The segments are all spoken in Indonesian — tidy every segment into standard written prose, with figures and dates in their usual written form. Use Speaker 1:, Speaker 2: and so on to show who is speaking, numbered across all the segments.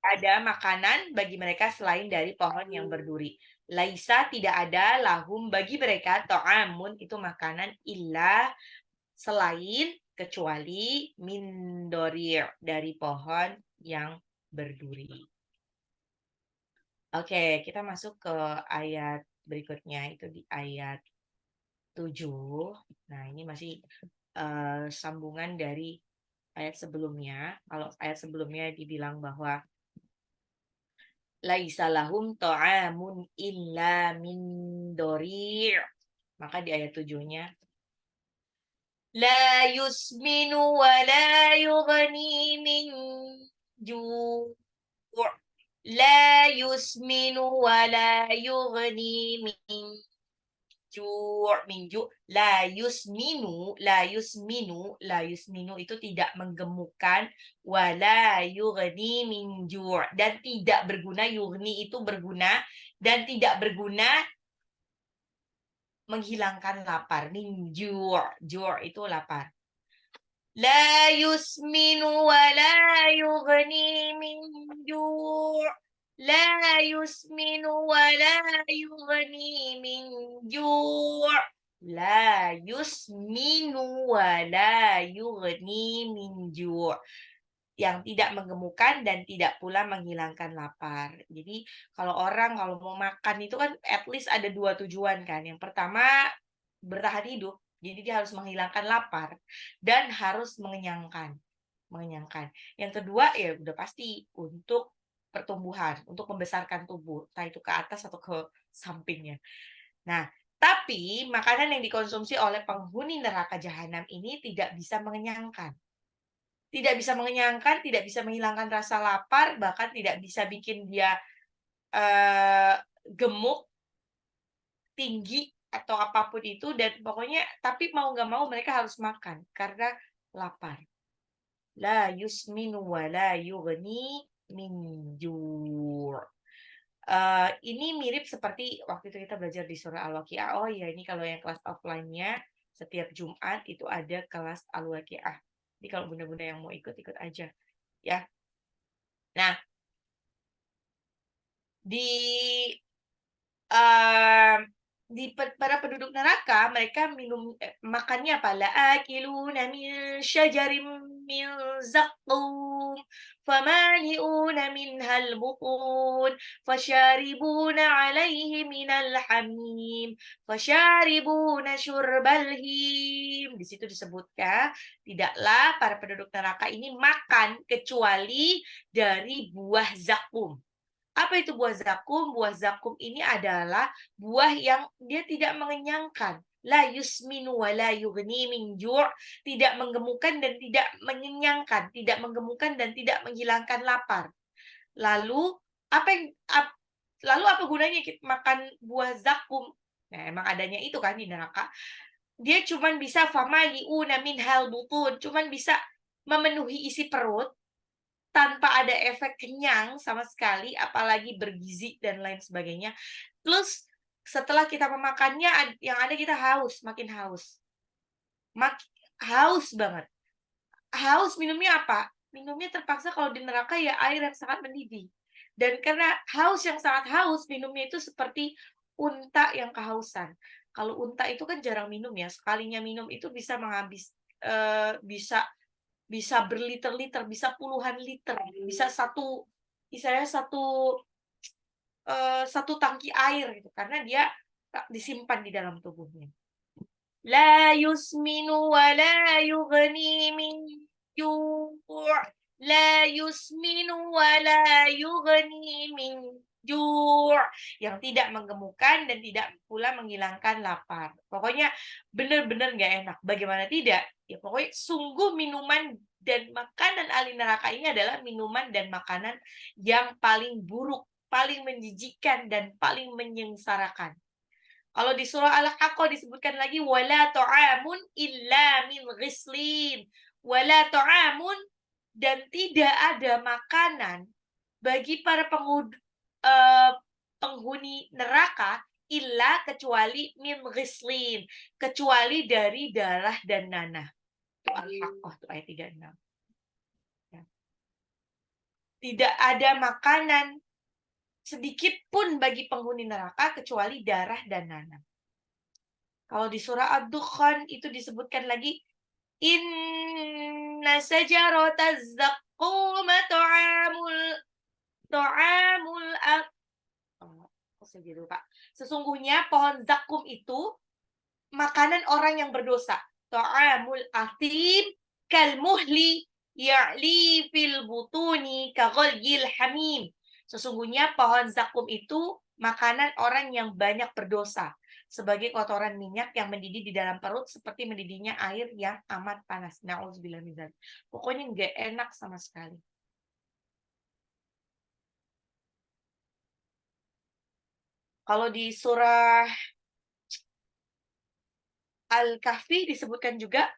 Speaker 1: ada makanan bagi mereka selain dari pohon yang berduri. Laisa tidak ada lahum bagi mereka ta'amun itu makanan illa selain kecuali min dorir dari pohon yang berduri. Oke, kita masuk ke ayat berikutnya itu di ayat 7. Nah, ini masih sambungan dari ayat sebelumnya. Kalau ayat sebelumnya dibilang bahwa laisa lahum ta'amun illa min dori'. Maka di ayat 7-nya la yusminu wa la yughni min ju' la yusminu wa la yughni minju la yusminu itu tidak menggemukkan wala yughni minju dan tidak berguna yughni itu berguna dan tidak berguna menghilangkan lapar minju itu lapar la yusminu wala yughni minju la yusminu wa la yughni min ju' la yusminu wa la yughni min ju' yang tidak menggemukkan dan tidak pula menghilangkan lapar. Jadi kalau mau makan itu kan at least ada 2 tujuan kan. Yang pertama bertahan hidup. Jadi dia harus menghilangkan lapar dan harus mengenyangkan. Yang kedua ya udah pasti untuk pertumbuhan, untuk membesarkan tubuh, entah itu ke atas atau ke sampingnya. Nah, tapi makanan yang dikonsumsi oleh penghuni neraka jahanam ini tidak bisa mengenyangkan. Tidak bisa mengenyangkan, tidak bisa menghilangkan rasa lapar, bahkan tidak bisa bikin dia gemuk, tinggi, atau apapun itu, dan pokoknya tapi mau nggak mau mereka harus makan karena lapar. La yusminu wa la yughni min ju'. Ini mirip seperti waktu itu kita belajar di surah Al-Waqiah. Oh iya, ini kalau yang kelas offline-nya setiap Jumat itu ada kelas Al-Waqiah. Jadi kalau bunda-bunda yang mau ikut aja ya. Nah, di para penduduk neraka mereka makannya apa? La'akiluna min syajarim min zaqqum famali'una minhal butun fasyaribuna 'alaihi minal hamim fasyaribuna syurbal him. Di situ disebutkan tidaklah para penduduk neraka ini makan kecuali dari buah zakum. Apa itu buah zakum? Buah zakum ini adalah buah yang dia tidak mengenyangkan. La yusminu wa la yughni min ju', tidak menggemukkan dan tidak mengenyangkan, tidak menggemukkan dan tidak menghilangkan lapar. Lalu apa gunanya kita makan buah zakum? Nah, emang adanya itu kan di neraka. Dia cuman bisa famali'una minhal butun, cuman bisa memenuhi isi perut tanpa ada efek kenyang sama sekali, apalagi bergizi dan lain sebagainya. Plus setelah kita memakannya yang ada kita haus, makin haus. Haus banget. Haus minumnya apa? Minumnya terpaksa kalau di neraka ya air yang sangat mendidih. Dan karena haus yang sangat haus, minumnya itu seperti unta yang kehausan. Kalau unta itu kan jarang minum ya, sekalinya minum itu bisa bisa berliter-liter, bisa puluhan liter, bisa satu tangki air gitu, karena dia disimpan di dalam tubuhnya. La yusminu wa la yughni min ju'. La yusminu wa la yughni min ju'. Yang tidak menggemukkan dan tidak pula menghilangkan lapar. Pokoknya benar-benar nggak enak. Bagaimana tidak? Ya pokoknya sungguh minuman dan makanan ahli neraka ini adalah minuman dan makanan yang paling buruk, paling menjijikkan dan paling menyengsarakan. Kalau di surah Al-Haqqah disebutkan lagi wala ta'amun illa min ghislin. Wala ta'amun dan tidak ada makanan bagi para penghuni neraka illa kecuali min ghislin, kecuali dari darah dan nanah. Itu Al-Haqqah itu ayat 36. Ya. Tidak ada makanan sedikit pun bagi penghuni neraka kecuali darah dan nanah. Kalau di surah Ad-Dukhan itu disebutkan lagi, inna sajarataz zaqqum ta'amul sesungguhnya pohon zakum itu makanan orang yang berdosa. Ta'amul athim kalmuhli ya'li fil butuni kaghalyil hamim. Sesungguhnya pohon zakum itu makanan orang yang banyak berdosa. Sebagai kotoran minyak yang mendidih di dalam perut seperti mendidihnya air yang amat panas. Na'udzubillah min dzalik. Pokoknya nggak enak sama sekali. Kalau di surah Al-Kahfi disebutkan juga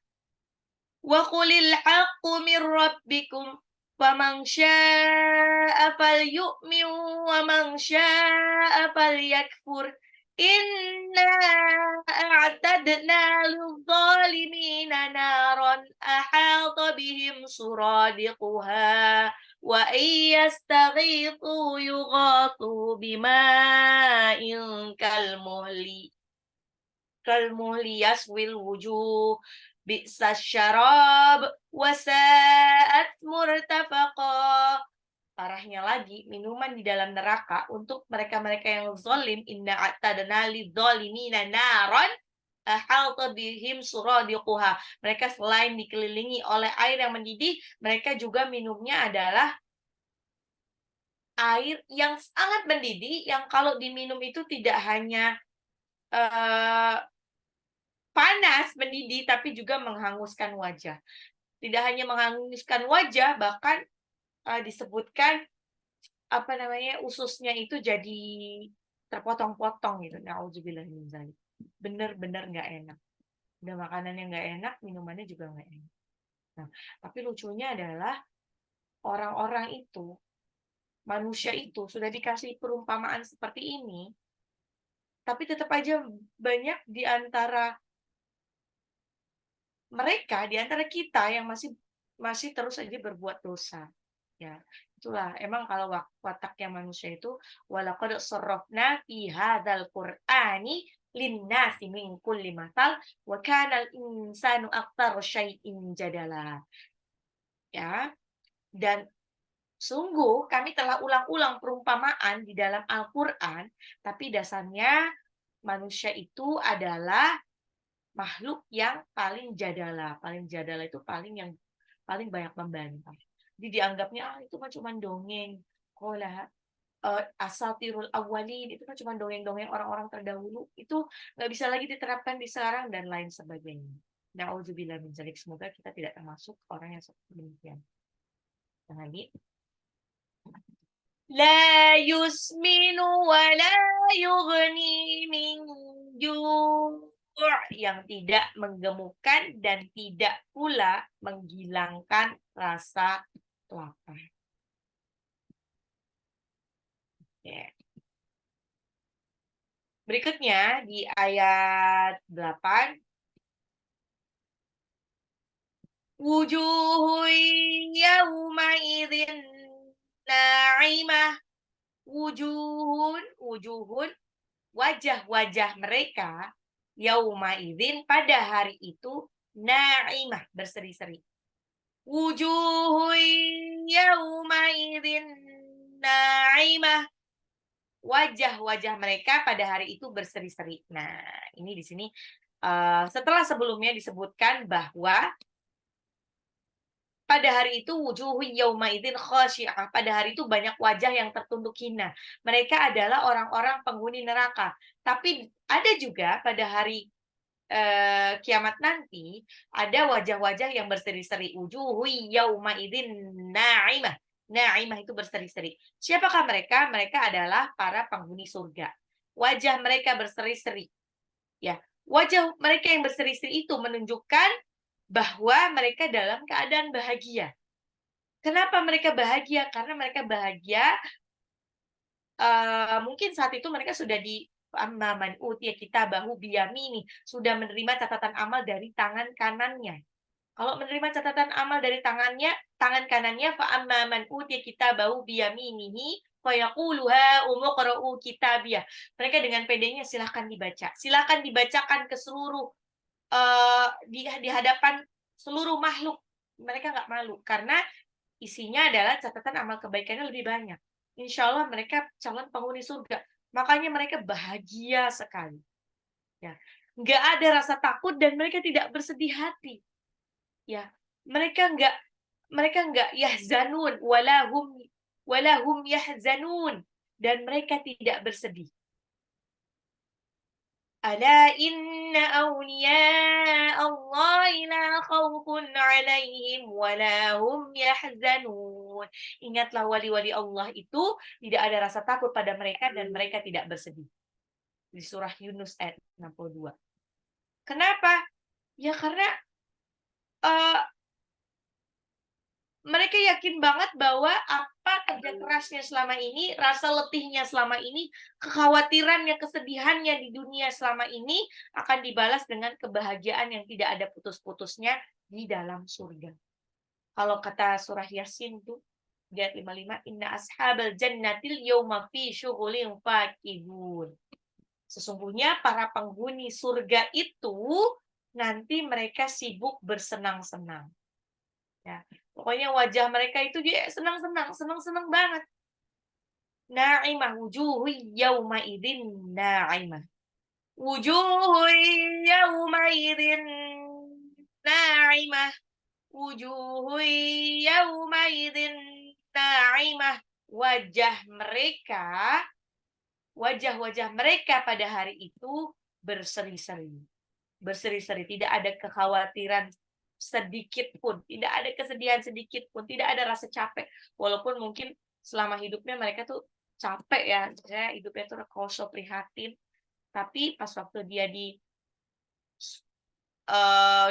Speaker 1: wa qulil haqqu mir rabbikum faman syaa'a falyu'min wa man syaa'a falyakfur inna a'tadna lidh-dhalimina naran ahata bihim suradiquha wa iyastaghithu yughathu bima'in kalmuhli yaswil wujuh bi'sa syarab wasa'at murtafaqa. Parahnya lagi, minuman di dalam neraka untuk mereka-mereka yang zalim, inna a'tadna lidzalimina naron ahata bihim suradiquha. Mereka selain dikelilingi oleh air yang mendidih, mereka juga minumnya adalah air yang sangat mendidih, yang kalau diminum itu tidak hanya panas, mendidih, tapi juga menghanguskan wajah. Tidak hanya menghanguskan wajah, bahkan disebutkan ususnya itu jadi terpotong-potong gitu. Nauzubillah min dzalik. Bener-bener nggak enak. Udah makanannya nggak enak, minumannya juga nggak enak. Nah, tapi lucunya adalah orang-orang itu, manusia itu sudah dikasih perumpamaan seperti ini, tapi tetap aja banyak di antara mereka, di antara kita yang masih terus aja berbuat dosa. Ya, itulah emang kalau wataknya manusia itu walaqad sarrafna fi hadzal qur'ani linnasi min kulli matal wa kana al-insanu aktsara syai'in jadala. Ya, dan sungguh kami telah ulang-ulang perumpamaan di dalam Al-Qur'an, tapi dasarnya manusia itu adalah makhluk yang paling jadala. Paling jadala itu yang paling banyak membantah. Jadi dianggapnya itu mah cuma dongeng. Qala asatirul awwalin itu kan cuma dongeng-dongeng orang-orang terdahulu. Itu nggak bisa lagi diterapkan di sekarang dan lain sebagainya. Nauzubillah min dzalik. Semoga kita tidak termasuk orang yang seperti demikian. Yang lagi la yusminu wa la yughni min ju' yang tidak menggemukkan dan tidak pula menghilangkan rasa lapar. Ya. Berikutnya di ayat 8. Wujuhun yawma idzin na'imah. Wujuhun, wajah-wajah mereka yauma idzin pada hari itu na'imah, berseri-seri. Wujuhun yauma idzin na'imah. Wajah-wajah mereka pada hari itu berseri-seri. Nah, ini di sini setelah sebelumnya disebutkan bahwa pada hari itu wujuhu yauma idzin khasyi'ah. Pada hari itu banyak wajah yang tertunduk hina. Mereka adalah orang-orang penghuni neraka. Tapi ada juga pada hari kiamat nanti ada wajah-wajah yang berseri-seri. Wujuhu yauma idzin na'imah. Na'imah itu berseri-seri. Siapakah mereka? Mereka adalah para penghuni surga. Wajah mereka berseri-seri. Ya, wajah mereka yang berseri-seri itu menunjukkan bahwa mereka dalam keadaan bahagia. Kenapa mereka bahagia? Karena mereka bahagia mungkin saat itu mereka sudah di amman utiya kitabahu biyamini, sudah menerima catatan amal dari tangan kanannya. Kalau menerima catatan amal dari tangannya, tangan kanannya, fa amma man utiya kitabahu biyaminihi fa yaqulu ha'umu qra'u kitabiyah. Mereka dengan pedenya silakan dibaca. Silakan dibacakan ke seluruh di hadapan seluruh makhluk. Mereka nggak malu karena isinya adalah catatan amal kebaikannya lebih banyak. Insya Allah mereka calon penghuni surga. Makanya mereka bahagia sekali. Ya, nggak ada rasa takut dan mereka tidak bersedih hati. Ya, mereka nggak yahzanun walahum yahzanun dan mereka tidak bersedih. Ala inna awliya Allah la khawfun alaihim walahum yahzanun. Ingatlah wali-wali Allah itu tidak ada rasa takut pada mereka dan mereka tidak bersedih. Di surah Yunus ayat 62. Kenapa? Ya karena uh, mereka yakin banget bahwa apa kerja kerasnya selama ini, rasa letihnya selama ini, kekhawatirannya, kesedihannya di dunia selama ini akan dibalas dengan kebahagiaan yang tidak ada putus-putusnya di dalam surga. Kalau kata surah Yasin tuh, ayat 55, inna ashabal jannatil yawma fi syughulin fakihun. Sesungguhnya para penghuni surga itu nanti mereka sibuk bersenang-senang. Ya, pokoknya wajah mereka itu dia senang-senang banget. Na'imah wujuhu yauma idzin na'imah. Wujuhu yauma idzin na'imah. Wujuhu yauma idzin na'imah. Wajah-wajah mereka pada hari itu berseri-seri. Berseri-seri, tidak ada kekhawatiran sedikit pun, tidak ada kesedihan sedikit pun, tidak ada rasa capek. Walaupun mungkin selama hidupnya mereka tuh capek ya, misalnya hidupnya tuh rekoso prihatin, tapi pas waktu dia di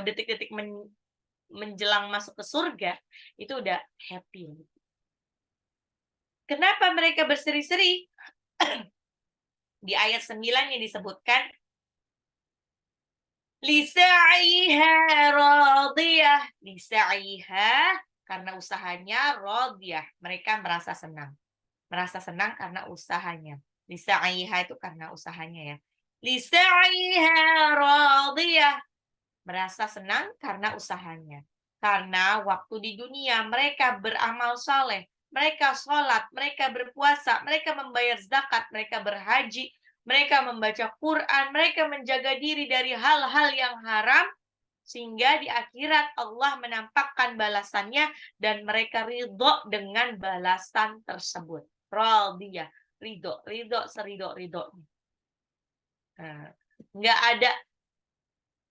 Speaker 1: detik-detik menjelang masuk ke surga, itu udah happy. Kenapa mereka berseri-seri? Di ayat 9 yang disebutkan, Lisaiha radiyah. Lisaiha, karena usahanya, radiyah. Mereka merasa senang. Merasa senang karena usahanya. Lisaiha itu karena usahanya ya. Lisaiha radiyah. Merasa senang karena usahanya. Karena waktu di dunia mereka beramal saleh. Mereka sholat, mereka berpuasa, mereka membayar zakat, mereka berhaji, mereka membaca Quran, mereka menjaga diri dari hal-hal yang haram, sehingga di akhirat Allah menampakkan balasannya dan mereka ridho dengan balasan tersebut. Radiyah, ridho seridho-ridhonya. Nah, nggak ada,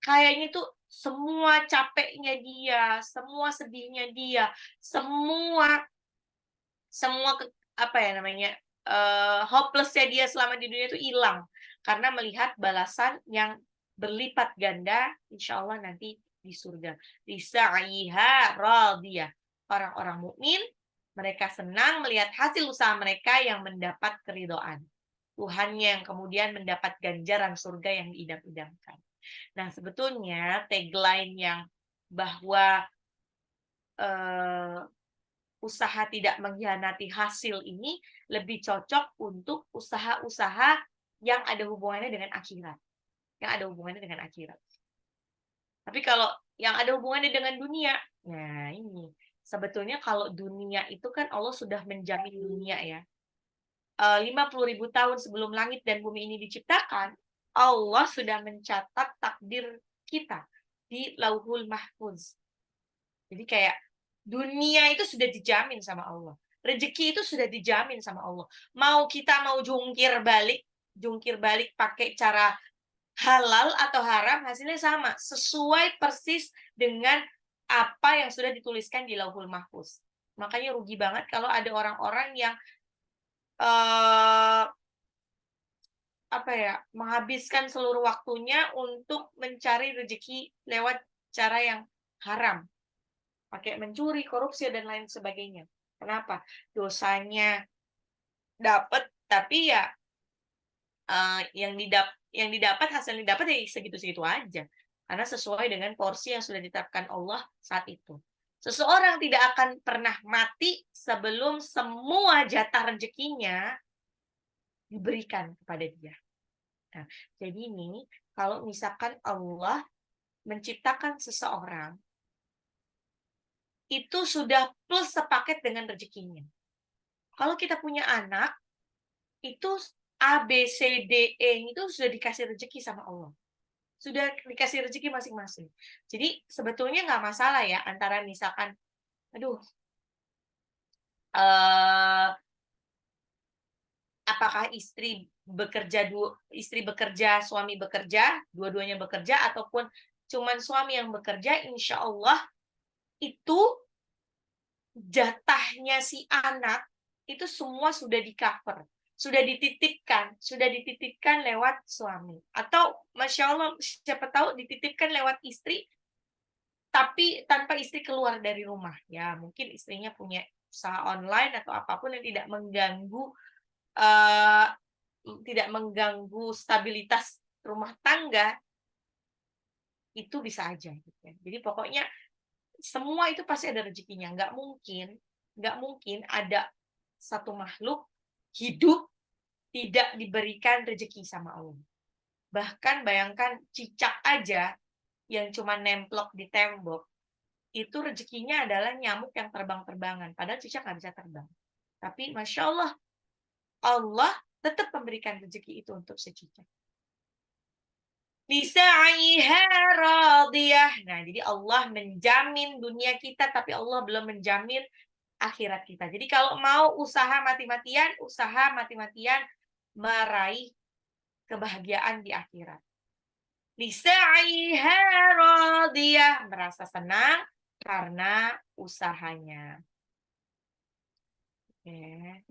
Speaker 1: kayaknya tuh semua capeknya dia, semua sedihnya dia, semua apa ya namanya, hopeless-nya dia selama di dunia itu hilang karena melihat balasan yang berlipat ganda insya Allah nanti di surga. Lisaiha radiyah. Orang-orang mukmin mereka senang melihat hasil usaha mereka yang mendapat keridhaan Tuhannya, yang kemudian mendapat ganjaran surga yang diidam-idamkan. Nah, sebetulnya tagline yang bahwa usaha tidak mengkhianati hasil ini lebih cocok untuk usaha-usaha yang ada hubungannya dengan akhirat. Yang ada hubungannya dengan akhirat. Tapi kalau yang ada hubungannya dengan dunia, nah ini. Sebetulnya kalau dunia itu kan Allah sudah menjamin dunia ya. 50.000 tahun sebelum langit dan bumi ini diciptakan, Allah sudah mencatat takdir kita di Lauhul Mahfuz. Jadi kayak dunia itu sudah dijamin sama Allah. Rezeki itu sudah dijamin sama Allah. Mau kita mau jungkir balik pakai cara halal atau haram, hasilnya sama, sesuai persis dengan apa yang sudah dituliskan di Lauhul Mahfuz. Makanya rugi banget kalau ada orang-orang yang menghabiskan seluruh waktunya untuk mencari rezeki lewat cara yang haram. Pakai mencuri, korupsi, dan lain sebagainya. Kenapa? Dosanya dapat, tapi ya yang didapat hasil yang didapat ya segitu-segitu aja. Karena sesuai dengan porsi yang sudah ditetapkan Allah saat itu. Seseorang tidak akan pernah mati sebelum semua jatah rezekinya diberikan kepada dia. Nah, jadi ini kalau misalkan Allah menciptakan seseorang, itu sudah plus sepaket dengan rezekinya. Kalau kita punya anak, itu A, B, C, D, E itu sudah dikasih rezeki sama Allah. Sudah dikasih rezeki masing-masing. Jadi sebetulnya nggak masalah ya antara misalkan, aduh, eh, apakah istri bekerja, suami bekerja, dua-duanya bekerja, ataupun cuman suami yang bekerja, insya Allah itu jatahnya si anak itu semua sudah di-cover, sudah dititipkan lewat suami. Atau Masya Allah, siapa tahu dititipkan lewat istri, tapi tanpa istri keluar dari rumah. Ya, mungkin istrinya punya usaha online atau apapun yang eh, tidak mengganggu stabilitas rumah tangga, itu bisa aja. Gitu ya. Jadi pokoknya semua itu pasti ada rezekinya. Nggak mungkin ada satu makhluk hidup tidak diberikan rezeki sama Allah. Bahkan bayangkan cicak aja yang cuma nemplok di tembok, itu rezekinya adalah nyamuk yang terbang-terbangan. Padahal cicak nggak bisa terbang. Tapi Masya Allah, Allah tetap memberikan rezeki itu untuk si cicak. Lisa'aiha radiyah. Nah, jadi Allah menjamin dunia kita, tapi Allah belum menjamin akhirat kita. Jadi kalau mau usaha mati-matian meraih kebahagiaan di akhirat. Lisa'aiha radiyah, merasa senang karena usahanya. Oke.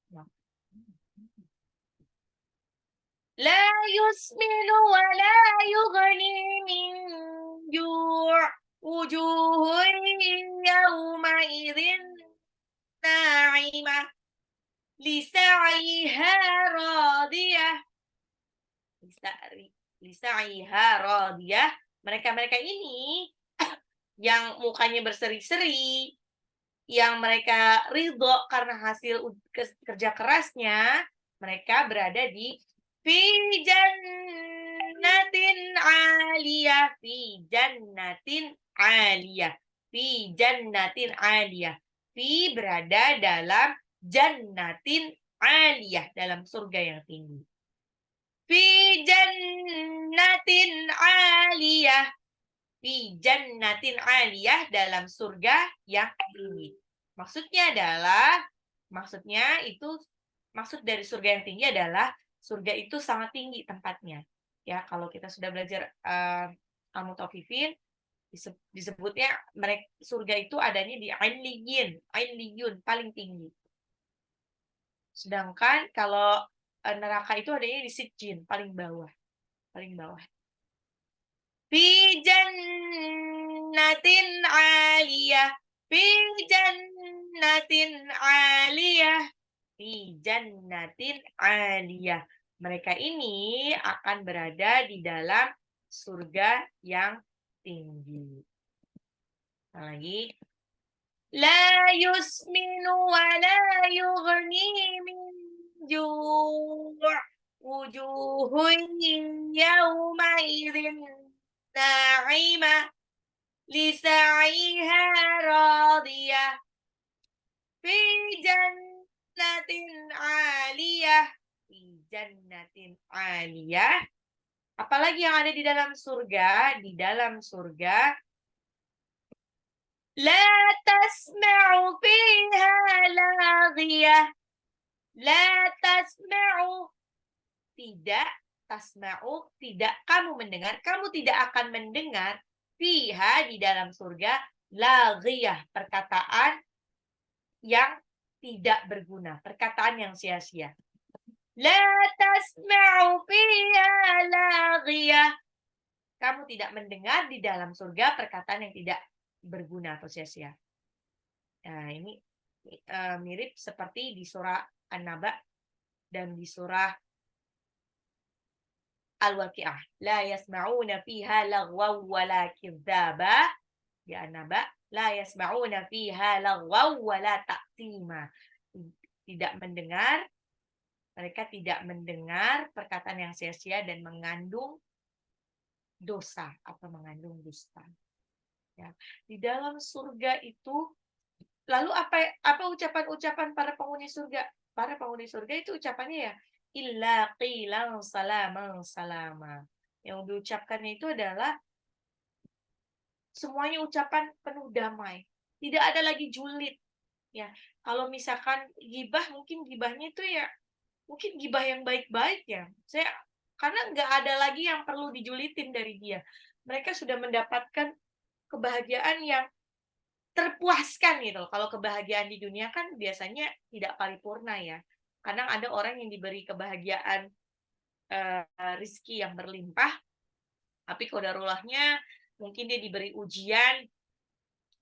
Speaker 1: Nah. La yusminu wa la yughni min ju' wujuhun yawma idzin na'imah lisa'aiha radiyah. Lisa'aiha radiyah. Mereka-mereka ini yang mukanya berseri-seri, yang mereka ridho karena hasil kerja kerasnya, mereka berada di fi jannatin aliyah, fi jannatin aliyah, fi jannatin aliyah. Fi berada dalam jannatin aliyah, dalam surga yang tinggi. Fi jannatin aliyah, fi jannatin aliyah, dalam surga yang tinggi. Maksud dari surga yang tinggi adalah surga itu sangat tinggi tempatnya. Ya, kalau kita sudah belajar Al-Mutaffifin, disebutnya surga itu adanya di Ainliyun, paling tinggi. Sedangkan kalau neraka itu adanya di Sijjin, paling bawah. Fi jannatin aliyah, fi jannatin aliyah, fi jannatin aliyah. Mereka ini akan berada di dalam surga yang tinggi. Lagi. La yusminu wa la yughni min ju' wujuhun yawma idzin na'imah lisa'aiha radiyah fi jannatin 'aliyah, fi jannatin 'aliyah. Apalagi yang ada di dalam surga? Di dalam surga la tasma'u fiha laghiyah, la tasma'u, tidak, tasma'u, tidak kamu mendengar, kamu tidak akan mendengar fiha, di dalam surga, laghiyah, perkataan yang tidak berguna, perkataan yang sia-sia. La tasma'u fiha laghiyah. Kamu tidak mendengar di dalam surga perkataan yang tidak berguna atau sia-sia. Nah, ini mirip seperti di surah An-Naba dan di surah Al-Waqi'ah. La yasma'una fiha lagwaw wala kidzaba. Ya Naba, la yasma'una fiha lagwaw wala ta'tima. Tidak mendengar, mereka tidak mendengar perkataan yang sia-sia dan mengandung dosa atau mengandung dusta. Ya. Di dalam surga itu, lalu apa ucapan-ucapan para penghuni surga? Para penghuni surga itu ucapannya ya, illa qilan salaman salama. Yang diucapkannya itu adalah semuanya ucapan penuh damai. Tidak ada lagi julid. Ya, kalau misalkan gibah, mungkin gibahnya itu ya, mungkin gibah yang baik-baik ya. Karena nggak ada lagi yang perlu dijulitin dari dia. Mereka sudah mendapatkan kebahagiaan yang terpuaskan gitu. Kalau kebahagiaan di dunia kan biasanya tidak paripurna ya. Kadang ada orang yang diberi kebahagiaan rizki yang berlimpah, tapi qadarulahnya mungkin dia diberi ujian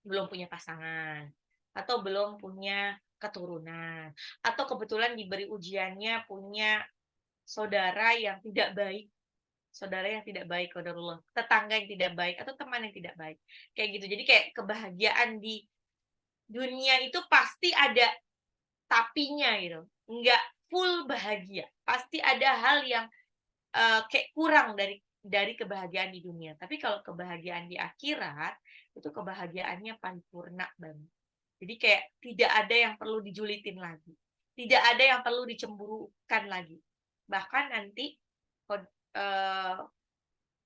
Speaker 1: belum punya pasangan atau belum punya keturunan atau kebetulan diberi ujiannya punya saudara yang tidak baik, qadarullah, tetangga yang tidak baik atau teman yang tidak baik. Kayak gitu. Jadi kayak kebahagiaan di dunia itu pasti ada tapinya gitu. Enggak full bahagia. Pasti ada hal yang kayak kurang dari kebahagiaan di dunia. Tapi kalau kebahagiaan di akhirat itu kebahagiaannya paripurna banget. Jadi kayak tidak ada yang perlu dijulitin lagi. Tidak ada yang perlu dicemburukan lagi. Bahkan nanti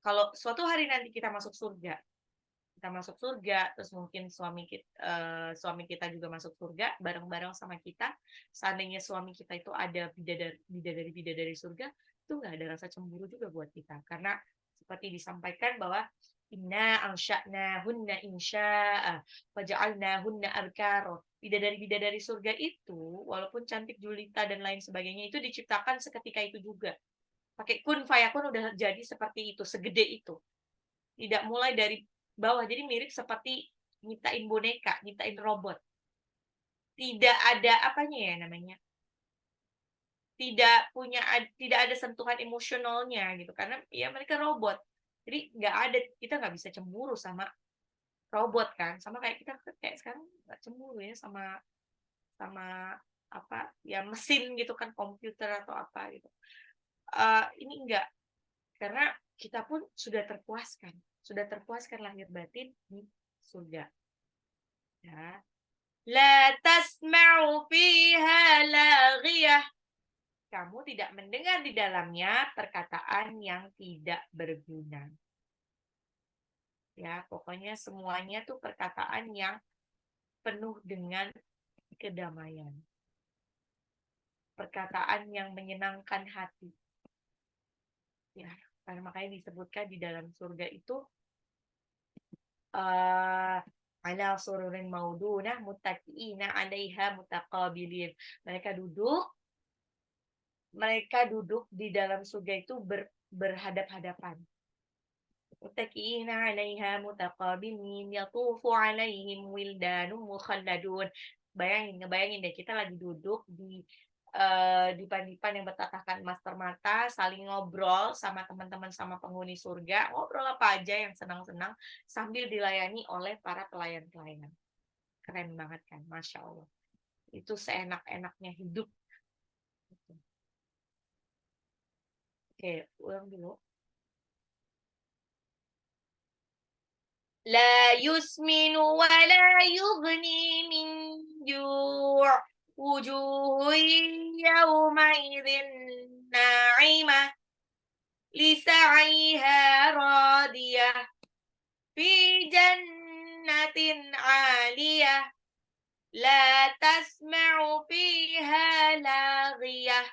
Speaker 1: kalau suatu hari nanti kita masuk surga, terus mungkin suami kita juga masuk surga bareng-bareng sama kita. Seandainya suami kita itu ada bidadari surga, itu nggak ada rasa cemburu juga buat kita. Karena seperti disampaikan bahwa inna ansha'nahunna insya'a faja'alnahunna abkara. Bidadari surga itu walaupun cantik julita dan lain sebagainya itu diciptakan seketika itu juga. Pakai kun fayakun udah jadi seperti itu, segede itu. Tidak mulai dari bawah, jadi mirip seperti nyiptain boneka, nyiptain robot. Tidak ada apanya ya namanya, tidak ada sentuhan emosionalnya gitu, karena ya mereka robot. Jadi kita nggak bisa cemburu sama robot kan, sama kayak kita kayak sekarang nggak cemburu ya sama sama apa ya mesin gitu kan, komputer atau apa gitu. Ini enggak, karena kita pun sudah terpuaskan lahir batin di surga. Ya. La tasma'u fiha laghiyah. Kamu tidak mendengar di dalamnya perkataan yang tidak berguna. Ya, pokoknya semuanya tuh perkataan yang penuh dengan kedamaian. Perkataan yang menyenangkan hati. Ya, karena makanya disebutkan di dalam surga itu ala sururin maudunah muttaqiina 'alaiha mutaqabilin. Mereka duduk di dalam surga itu berhadap-hadapan. Muttaqiina 'alaiha mutaqabilin yatufu 'alaihim wildanun mukhalladun. Ngebayangin deh kita lagi duduk di dipan-dipan yang bertatakan emas permata, saling ngobrol sama teman-teman sama penghuni surga, ngobrol apa aja yang senang-senang sambil dilayani oleh para pelayan-pelayan. Keren banget kan, Masya Allah. Itu seenak-enaknya hidup. Oke, ulang dulu. La yusminu wa la yughni min ju' wujuhun yawmaidhin na'imah lisa'aiha radiyah fi jannatin 'aliyah la tasma'u fiha laghiyah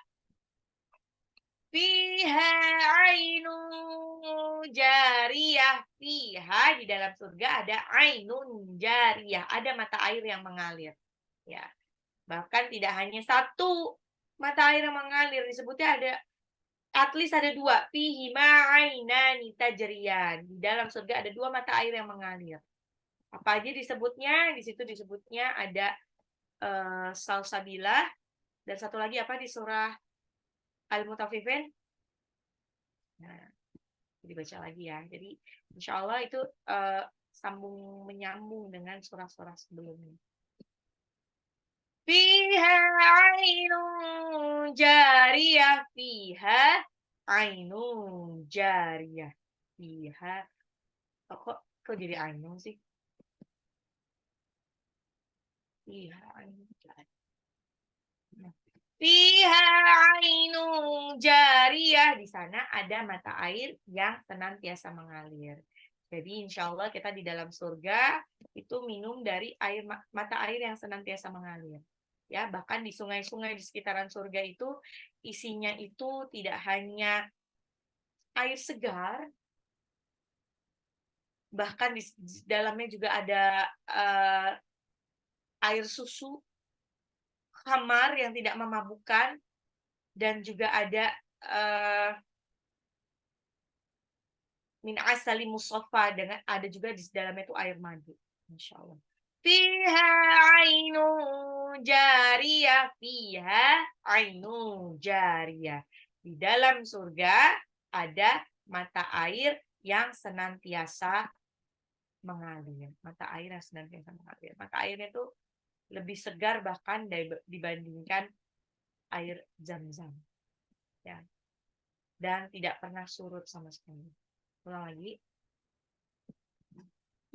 Speaker 1: fiha 'ainun jariyah. Fiha di dalam surga ada 'ainun jariyah, ada mata air yang mengalir. Ya. Bahkan tidak hanya satu mata air yang mengalir, disebutnya ada at least ada dua. Fihima 'ainani tajriyan. Di dalam surga ada dua mata air yang mengalir. Apa aja disebutnya? Di situ disebutnya ada salsabilah dan satu lagi apa di surah Al-Mutaffifin? Nah, dibaca lagi ya. Jadi insya Allah itu sambung menyambung dengan surah-surah sebelumnya. Fiha ainun jariyah, fiha ainun jariyah, fiha. Kok jadi ainun sih? Fiha ainun jariyah. Fiha ainun jariyah, di sana ada mata air yang senantiasa mengalir. Jadi insya Allah kita di dalam surga itu minum dari air mata air yang senantiasa mengalir. Ya, bahkan di sungai-sungai di sekitaran surga itu isinya itu tidak hanya air segar, bahkan di dalamnya juga ada air susu khamar yang tidak memabukkan, dan juga ada min asali musaffa, dengan ada juga di dalamnya itu air madu. Insyaallah. Fiha ainun jariyah, fiha ainun jariyah. Di dalam surga ada mata air yang senantiasa mengalir. Mata air yang senantiasa mengalir. Mata airnya itu lebih segar bahkan dibandingkan air zam-zam. Ya. Dan tidak pernah surut sama sekali. Ulang lagi.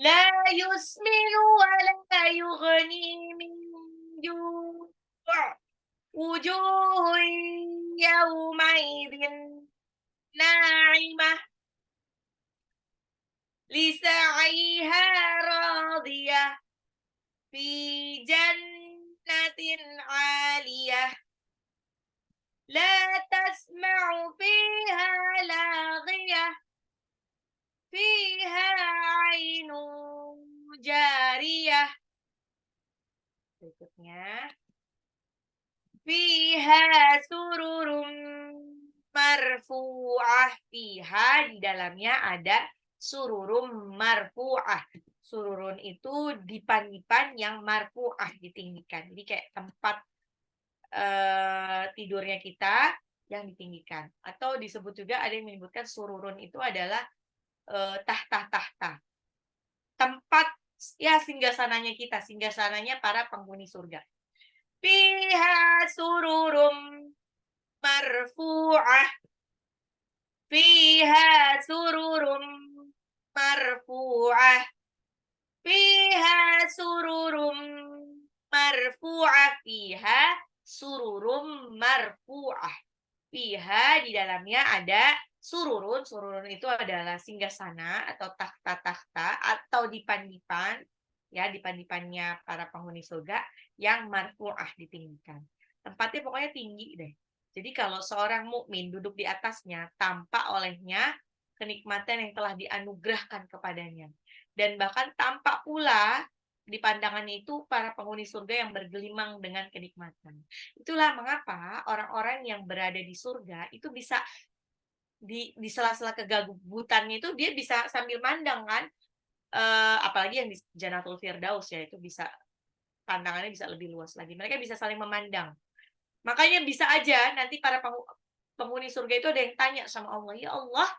Speaker 1: لا يسمن ولا يغني من جوع وجوه يومئذ ناعمة لسعيها راضية في جنة عالية لا تسمع فيها لاغية فيها عين جارية. Berikutnya, fiha sururun marfu'ah, fiha di dalamnya ada sururum marfu'ah. Sururun itu dipan-dipan yang marfu'ah, ditinggikan. Jadi kayak tempat tidurnya kita yang ditinggikan. Atau disebut juga ada yang menyebutkan sururun itu adalah tahta-tahta. Tempat ya singgasananya kita, singgasananya para penghuni surga. Fiha sururum marfu'ah. Fiha sururum marfu'ah. Fiha sururum marfu'ah. Fiha sururum marfu'ah. Fiha di dalamnya ada sururun. Sururun itu adalah singgasana atau takhta-takhta atau dipan-dipan, ya, dipan-dipannya para penghuni surga yang marfu'ah, ditinggikan. Tempatnya pokoknya tinggi deh. Jadi kalau seorang mukmin duduk di atasnya, tampak olehnya kenikmatan yang telah dianugerahkan kepadanya. Dan bahkan tampak pula di pandangannya itu para penghuni surga yang bergelimang dengan kenikmatan. Itulah mengapa orang-orang yang berada di surga itu bisa di sela-sela kegabutannya itu dia bisa sambil mandang kan, apalagi yang di Jannatul Firdaus ya, itu bisa pandangannya bisa lebih luas lagi. Mereka bisa saling memandang. Makanya bisa aja nanti para penghuni surga itu ada yang tanya sama Allah, "Ya Allah,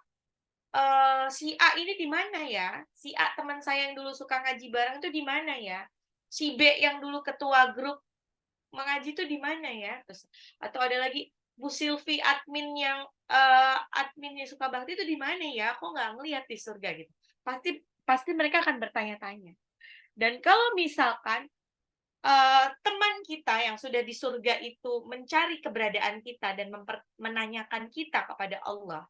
Speaker 1: si A ini di mana ya? Si A teman saya yang dulu suka ngaji bareng itu di mana ya? Si B yang dulu ketua grup mengaji itu di mana ya?" Terus atau ada lagi, "Bu Silvi adminnya Sukabakti itu di mana ya? Kok nggak ngelihat di surga?" Gitu. Pasti pasti mereka akan bertanya-tanya. Dan kalau misalkan teman kita yang sudah di surga itu mencari keberadaan kita dan menanyakan kita kepada Allah.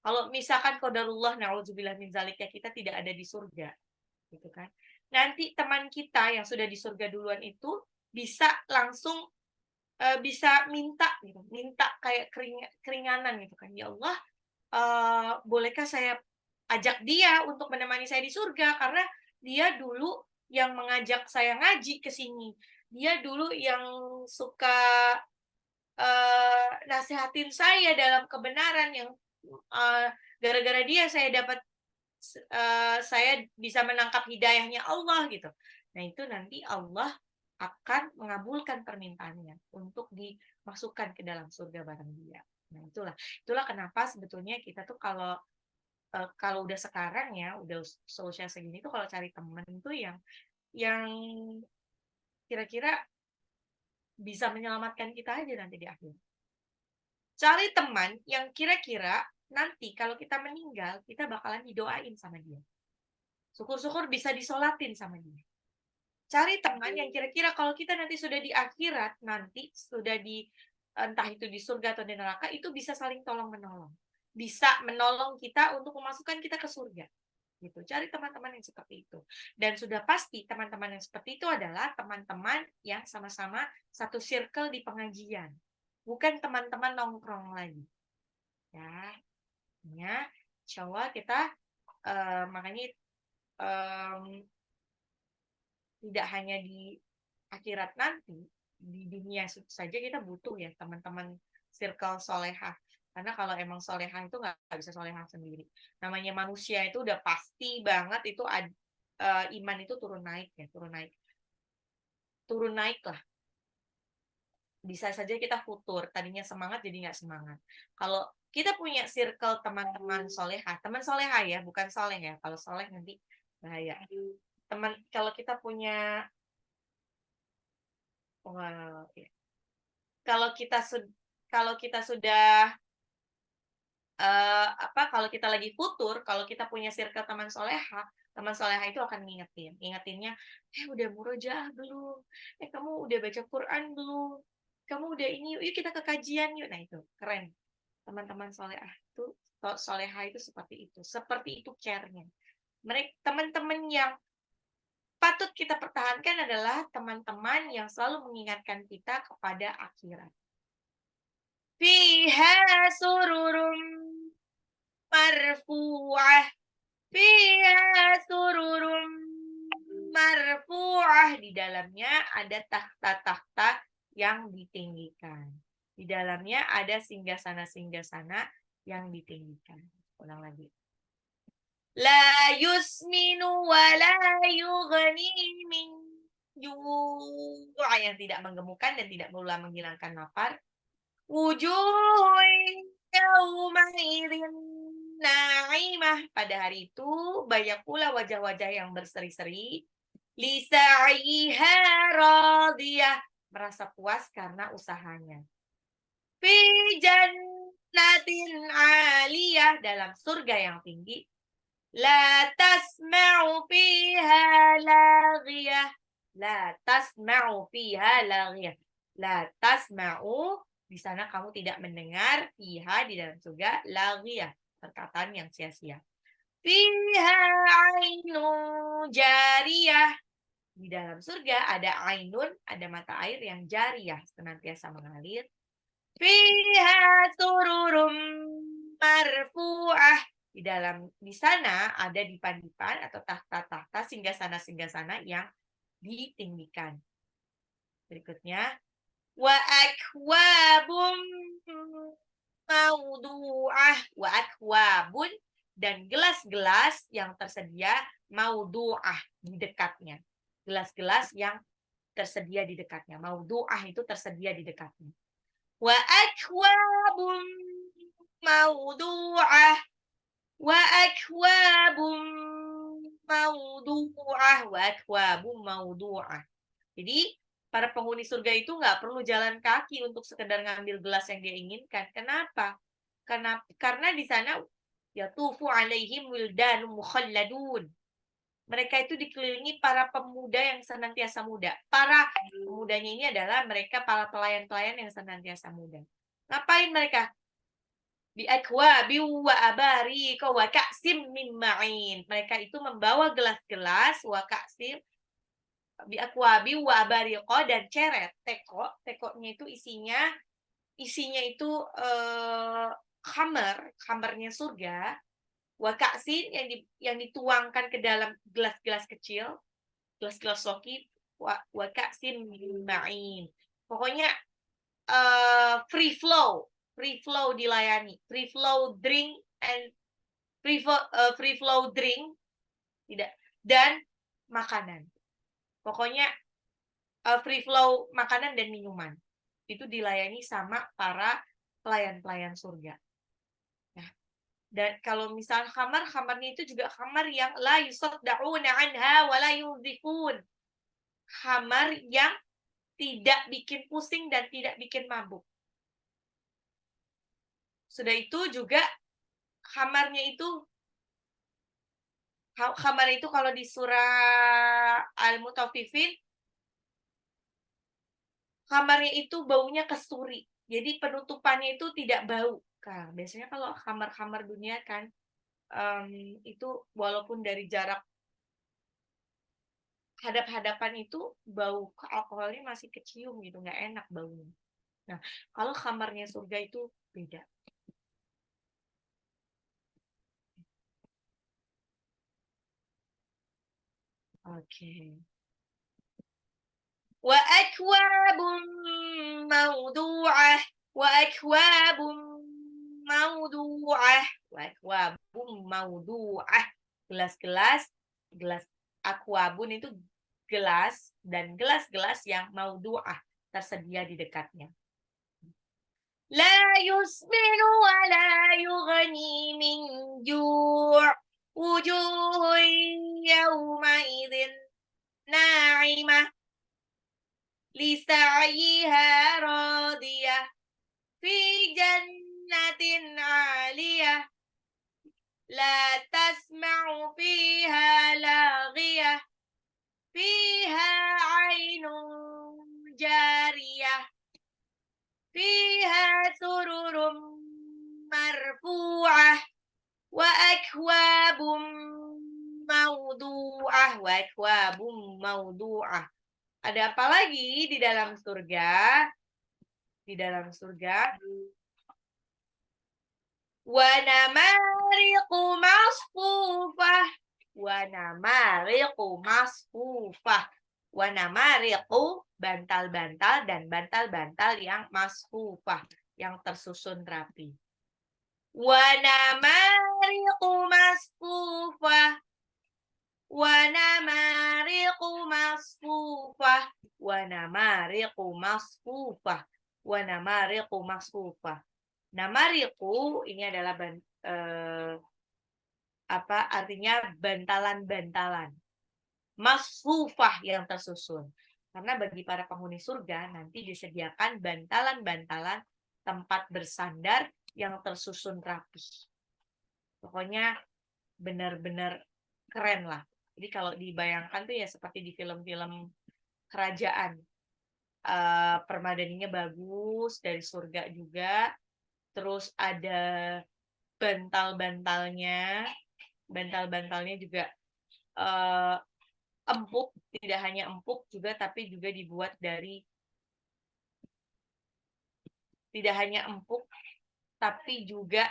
Speaker 1: Kalau misalkan qadarullah na'udzubillah min zalika kita tidak ada di surga, gitu kan. Nanti teman kita yang sudah di surga duluan itu bisa langsung bisa minta gitu, minta kayak keringanan gitu kan. Ya Allah, bolehkah saya ajak dia untuk menemani saya di surga karena dia dulu yang mengajak saya ngaji ke sini. Dia dulu yang suka nasihatin saya dalam kebenaran yang gara-gara dia saya dapat saya bisa menangkap hidayahnya Allah gitu. Nah, itu nanti Allah akan mengabulkan permintaannya untuk dimasukkan ke dalam surga bareng dia. Nah, itulah kenapa sebetulnya kita tuh kalau udah sekarang ya, udah seusia segini tuh kalau cari temen tuh yang kira-kira bisa menyelamatkan kita aja nanti di akhir. Cari teman yang kira-kira nanti kalau kita meninggal, kita bakalan didoain sama dia. Syukur-syukur bisa disolatin sama dia. Cari teman yang kira-kira kalau kita nanti sudah di akhirat, nanti sudah di entah itu di surga atau di neraka, itu bisa saling tolong-menolong. Bisa menolong kita untuk memasukkan kita ke surga. Gitu. Cari teman-teman yang seperti itu. Dan sudah pasti teman-teman yang seperti itu adalah teman-teman yang sama-sama satu circle di pengajian. Bukan teman-teman nongkrong lagi. Ya, insya Allah kita makanya tidak hanya di akhirat nanti, di dunia saja kita butuh ya teman-teman circle solehah. Karena kalau emang solehah itu nggak bisa solehah sendiri. Namanya manusia itu udah pasti banget itu iman itu turun naik ya, turun naik lah. Bisa saja kita futur, tadinya semangat jadi nggak semangat. Kalau kita punya circle teman-teman solehah, teman solehah ya, bukan soleh ya. Kalau soleh nanti bahaya. Teman, kalau kita punya, wow, ya. Kalau kita kalau kita sudah kalau kita lagi futur, kalau kita punya circle teman soleha itu akan ngingetinnya, udah murojaah belum? Kamu udah baca Quran belum? Kamu udah ini yuk, yuk kita ke kajian yuk. Nah itu keren. Teman-teman soleha itu seperti itu care-nya. Mereka teman-teman yang patut kita pertahankan adalah teman-teman yang selalu mengingatkan kita kepada akhirat. Fiha sururum marfu'ah. Fiha sururum marfu'ah. Di dalamnya ada takhta-takhta yang ditinggikan. Di dalamnya ada singgasana-singgasana yang ditinggikan. Ulang lagi. La yusminu wa la yughni min ju' yang tidak menggemukkan dan tidak pula menghilangkan lapar. Wujuhun yaumaidin na'imah. Pada hari itu banyak pula wajah-wajah yang berseri-seri. Lisa'iha radiyah. Merasa puas karena usahanya. Fi jannatin aliyah. Dalam surga yang tinggi. La tasma'u fiha laghiyah. La tasma'u fiha laghiyah. La tasma'u, di sana kamu tidak mendengar, fiha di dalam surga, laghiyah, perkataan yang sia-sia. Fiha ainun jariyah. Di dalam surga ada ainun, ada mata air yang jariyah, senantiasa mengalir. Fiha sururum marfu'ah. Di sana ada dipan-dipan atau tahta-tahta singgasana-singgasana yang ditinggikan. Berikutnya, wa akwabum maudu'ah, wa akwabun, dan gelas-gelas yang tersedia maudu'ah, di dekatnya. Gelas-gelas yang tersedia di dekatnya. Maudu'ah itu tersedia di dekatnya. Wa akwabum maudu'ah. Wa akwabum maudu'ah. Wa akwabum maudu'ah. Jadi, para penghuni surga itu nggak perlu jalan kaki untuk sekedar ngambil gelas yang dia inginkan. Kenapa? Karena di sana yatufu alaihim wildanum mukhalladun. Mereka itu dikelilingi para pemuda yang senantiasa muda. Para pemudanya ini adalah mereka para pelayan-pelayan yang senantiasa muda. Ngapain mereka? Bi akwabi wa abariqa wa ka'sim min ma'in. Mereka itu membawa gelas-gelas wa ka'sim bi akwabi wa abariqa dan ceret tekonya itu isinya itu khamernya surga, wa ka'sin yang dituangkan ke dalam gelas-gelas kecil, gelas-gelas loki, wa ka'sin min ma'in. Pokoknya free flow dilayani, free flow drink tidak, dan makanan. Pokoknya free flow makanan dan minuman itu dilayani sama para pelayan-pelayan surga. Nah, dan kalau misal kamarnya itu juga kamar yang la yusaddauna anha wa la yudhifun. Kamar yang tidak bikin pusing dan tidak bikin mabuk. Sudah itu juga kamarnya itu kalau di surah Al-Mutaffifin, kamarnya itu baunya kesturi. Jadi penutupannya itu tidak bau. Nah, biasanya kalau kamar-kamar dunia kan, itu walaupun dari jarak hadap-hadapan itu bau alkoholnya masih kecium gitu, nggak enak baunya. Nah, kalau kamarnya surga itu beda. Oke. وأكواب موضوعة وأكواب موضوعة وأكواب موضوعة gelas akwabun itu gelas dan gelas-gelas yang maudu'ah tersedia di dekatnya. La yusminu wa la yughni min ju' wujuhun yawma idzin na'imah lisa'yiha radiyah fi jannatin 'aliyah la tasma'u fiha laghiyah fiha 'ainun jariyah fiha sururum marfu'ah wa akwabum mawdu'ah. Ada apa lagi di dalam surga? Di dalam surga, wa namariqu masfufah, wa namariqu masfufah, wa namariqu bantal-bantal dan bantal-bantal yang masfufah, yang tersusun rapi. Wa namariqu masfufah, wa namariqu masfufah, wa namariqu masfufah, wa namariqu masfufah. Namariqu ini adalah artinya bantalan-bantalan. Masfufah yang tersusun. Karena bagi para penghuni surga nanti disediakan bantalan-bantalan tempat bersandar yang tersusun rapi. Pokoknya benar-benar keren lah. Jadi kalau dibayangkan tuh ya seperti di film-film kerajaan. Permadaninya bagus, dari surga juga. Terus ada bantal-bantalnya juga empuk, tidak hanya empuk juga tapi juga dibuat dari tidak hanya empuk tapi juga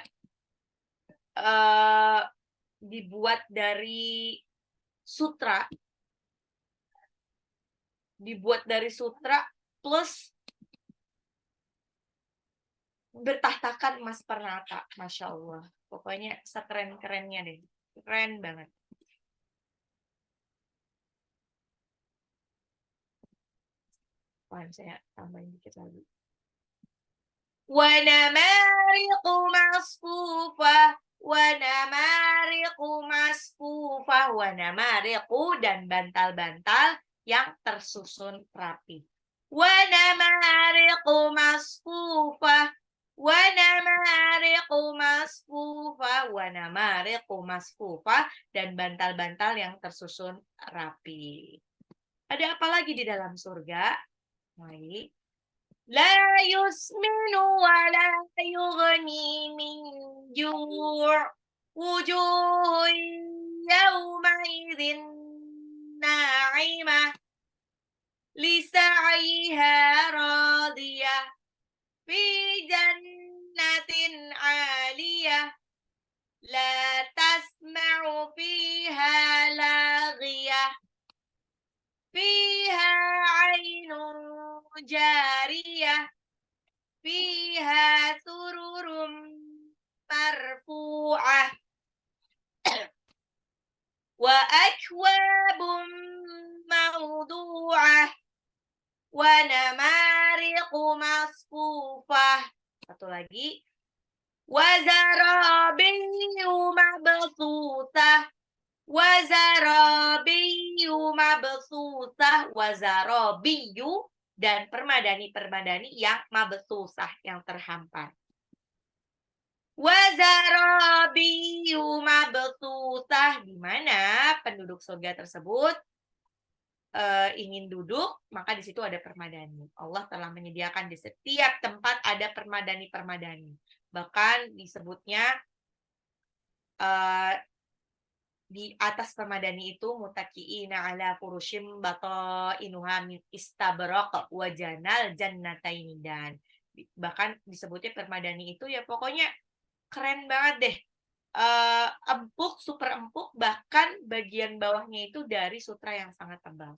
Speaker 1: dibuat dari sutra, plus bertahtakan emas permata, masya Allah. Pokoknya sekeren-kerennya deh, keren banget. Wah, saya tambahin dikit lagi. Wa namariqu masfufah, wa namariqu masfufah, wa namariqu dan bantal-bantal yang tersusun rapi. Wa namariqu masfufah, wa namariqu masfufah, wa namariqu masfufah dan bantal-bantal yang tersusun rapi. Ada apa lagi di dalam surga? Baik. La yusminu wa la yughni min ju' wujuhun yawma idzin na'imah lisa'yiha radiyah fi jannatin 'aliyah la tasma'u fiha laghiyah fiha 'ainun jariyah fiha sururum marfu'ah wa akwabum mawdu'ah wa namariqu masfufah Satu lagi. Wazarabiyyu mabthutah. Wazarabiyyu mabthutah. Wazarabiyyu dan permadani-permadani yang mabthusah, yang terhampar. Wazarabiyyu mabthutah, di mana penduduk surga tersebut ingin duduk, maka di situ ada permadani. Allah telah menyediakan di setiap tempat ada permadani-permadani. Bahkan disebutnya di atas permadani itu mutakiina ala furushim batainuha min istabraq wa janal jannataini, dan bahkan disebutnya permadani itu ya pokoknya keren banget deh. Empuk, super empuk, bahkan bagian bawahnya itu dari sutra yang sangat tebal.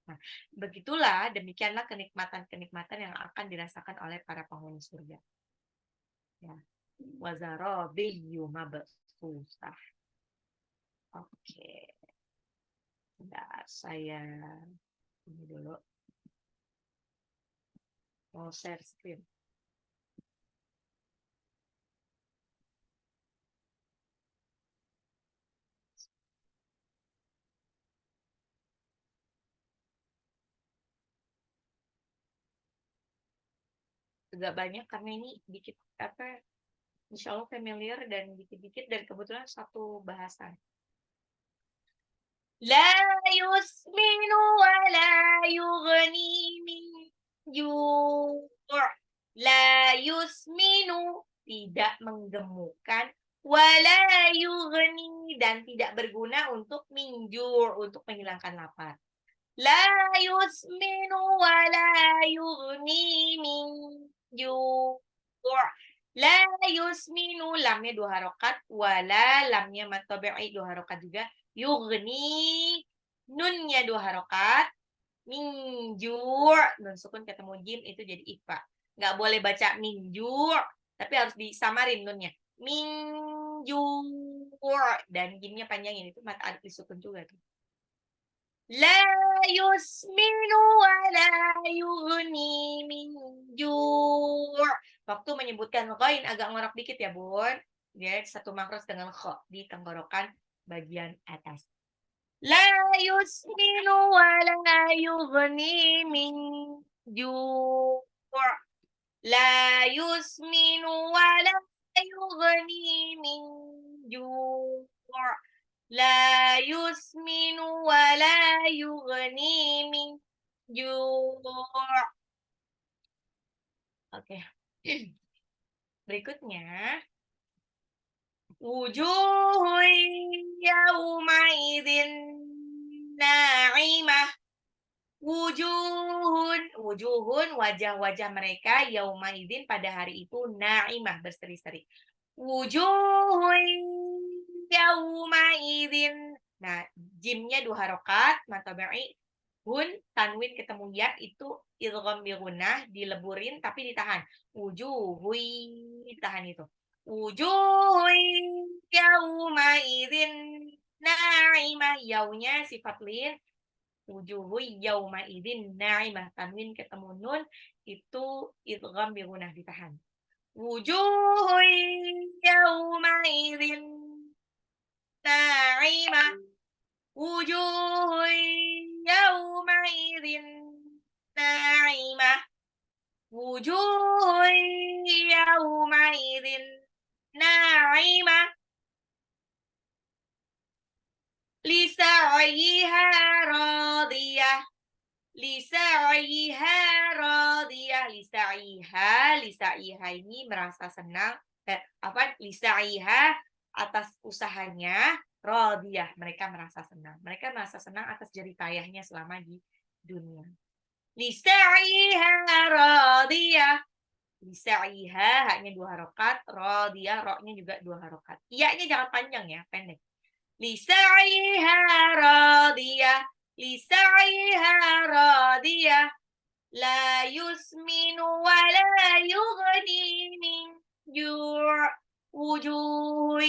Speaker 1: Nah, begitulah, demikianlah kenikmatan-kenikmatan yang akan dirasakan oleh para penghuni surga. Ya. Wazarabiyyu mabthusah. Oke. Bentar, saya ini dulu. Mau share screen. Agak banyak karena ini dikit apa, insya Allah familiar dan dikit-dikit, dan kebetulan satu bahasan. La yusminu wa la yughni min ju'. La yusminu, tidak menggemukkan, wala yughni, dan tidak berguna untuk minjur, untuk menghilangkan lapar. La yusminu wa la yughni min ju'. La yusminu, lamnya 2 harokat, wala lamnya mad tabi'i 2 harokat juga. Yughni, nunnya 2 harokat. Minjur, nun sukun ketemu jim itu jadi ikhfa. Nggak boleh baca minjur, tapi harus disamarin nunnya. Minjur, dan jimnya panjangin, itu mata alif disukun juga tuh. La yusminu wa la yughni min ju'. Waktu menyebutkan ghain agak ngorok dikit ya, Bun. Dia satu makros dengan kha di tenggorokan bagian atas. La yusminu wa la yughni min ju'. La yusminu wa la yughni min ju'. La yusminu wa la yughni min ju'. Oke. Berikutnya, wujuhun yaumaidin na'imah. Wujuhun, wajah-wajah mereka, yaumaidin, pada hari itu, na'imah, berseri-seri. Wujuhun yaumaidin. Nah, jimnya 2 harokat, mataba'i, hun, tanwin ketemu ya, itu idgham bi gunnah, dileburin tapi ditahan. Wujuhui, ditahan itu. Wujuhui yaumaidin na'imah, yaunya sifat lin. Wujuhui yaumaidin na'imah, tanwin ketemu nun, itu idgham bi gunnah, ditahan. Wujuhui yaumaidin na'imah. Wujuhun yaumaidin na'imah. Wujuhun yaumaidin na'imah. Lisa'yiha radiyah. Lisa'yiha radiyah. Lisa'yiha ini merasa senang. Lisa'yiha, atas usahanya, radiyah, mereka merasa senang. Mereka merasa senang atas jerih payahnya selama di dunia. Lisa'iha radiyah. Lisa'iha, haknya 2 harokat, radiyah, roknya juga 2 harokat. Iya-nya jangan panjang ya, pendek. Lisa'iha radiyah. Lisa'iha radiyah. La yusminu wa la yughni min ju'. Wujuh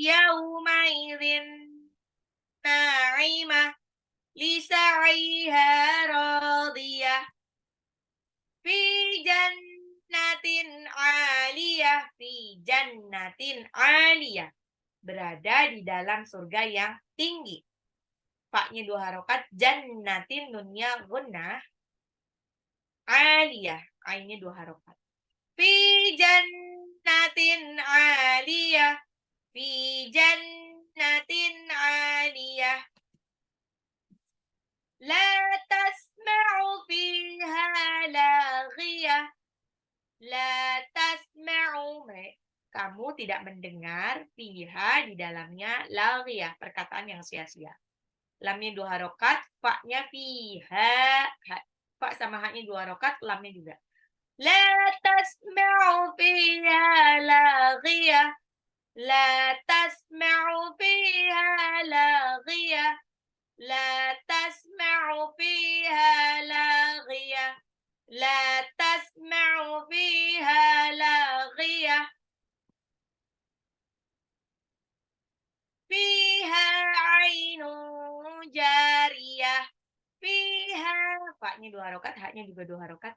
Speaker 1: yaumaidin na'imah lisa'iha radiyah fi jannat jannatin aliyah, fi jannatin aliyah. Berada di dalam surga yang tinggi. Fa-nya 2 harokat, jannatin nunnya gunnah, aliyah, ainnya 2 harokat. Fi jannatin aliyah, fi jannatin aliyah. La tasma'u fiha laghiyah. La tasma'u, kamu tidak mendengar fiha di dalamnya laghiyah, perkataan yang sia-sia. Lamnya 2 harokat, fa-nya fiha. Fa sama ha-nya 2 harokat, lamnya juga. La tasma'u fiha laghiyah. La tasma'u fiha laghiyah. La tasma'u fiha laghiyah. La tasma'u fiha laghiyah. Fiha ainun jariyah. Fiha, fa-nya 2 harokat, ha-nya juga 2 harokat.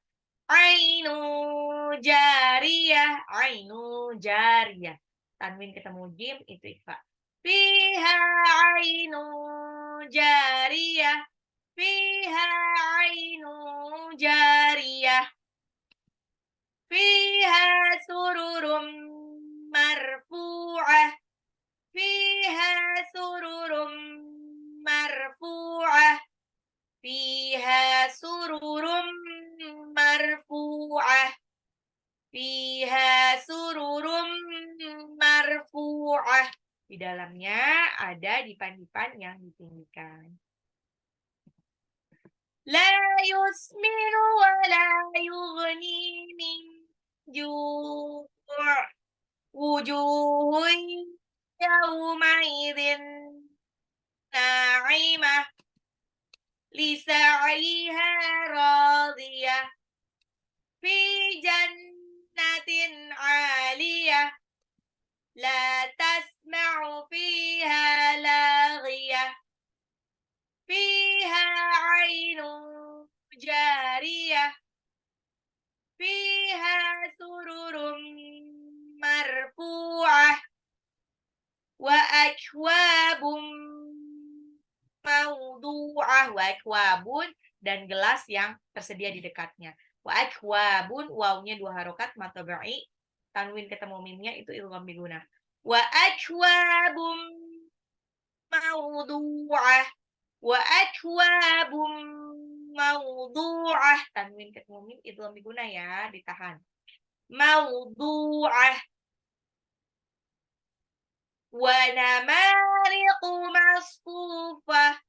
Speaker 1: Ainu jariyah, ainu jariyah. Tanwin ketemu jim itu ikhfa. Fiha ainu jariyah. Fiha ainu jariyah. Fiha sururum marfu'ah. Fiha sururum marfu'ah. Fiha sururum marfu'ah. Fiha sururum marfu'ah. Di dalamnya ada dipan-dipan yang ditinggikan. La yusminu wa la yughni min ju'. Wujuhun yawmaidin na'imah. Lisa'aiha radiyah. Fi jannatin aliyah. La tasma'u fiha laghiyah. Fiha ainun jariyah. Fiha sururum marfu'ah. Wa akwabum mawdu'ah. Wa akwabun, dan gelas yang tersedia di dekatnya. Wa akwabun, wawnya 2 harokat, mataba'i. Tanwin ketemu mimnya itu idgham biguna. Wa akwabum mawdu'ah. Wa akwabum mawdu'ah. Tanwin ketemu mim idgham biguna ya, ditahan. Mawdu'ah. Wa namariqu masfufah.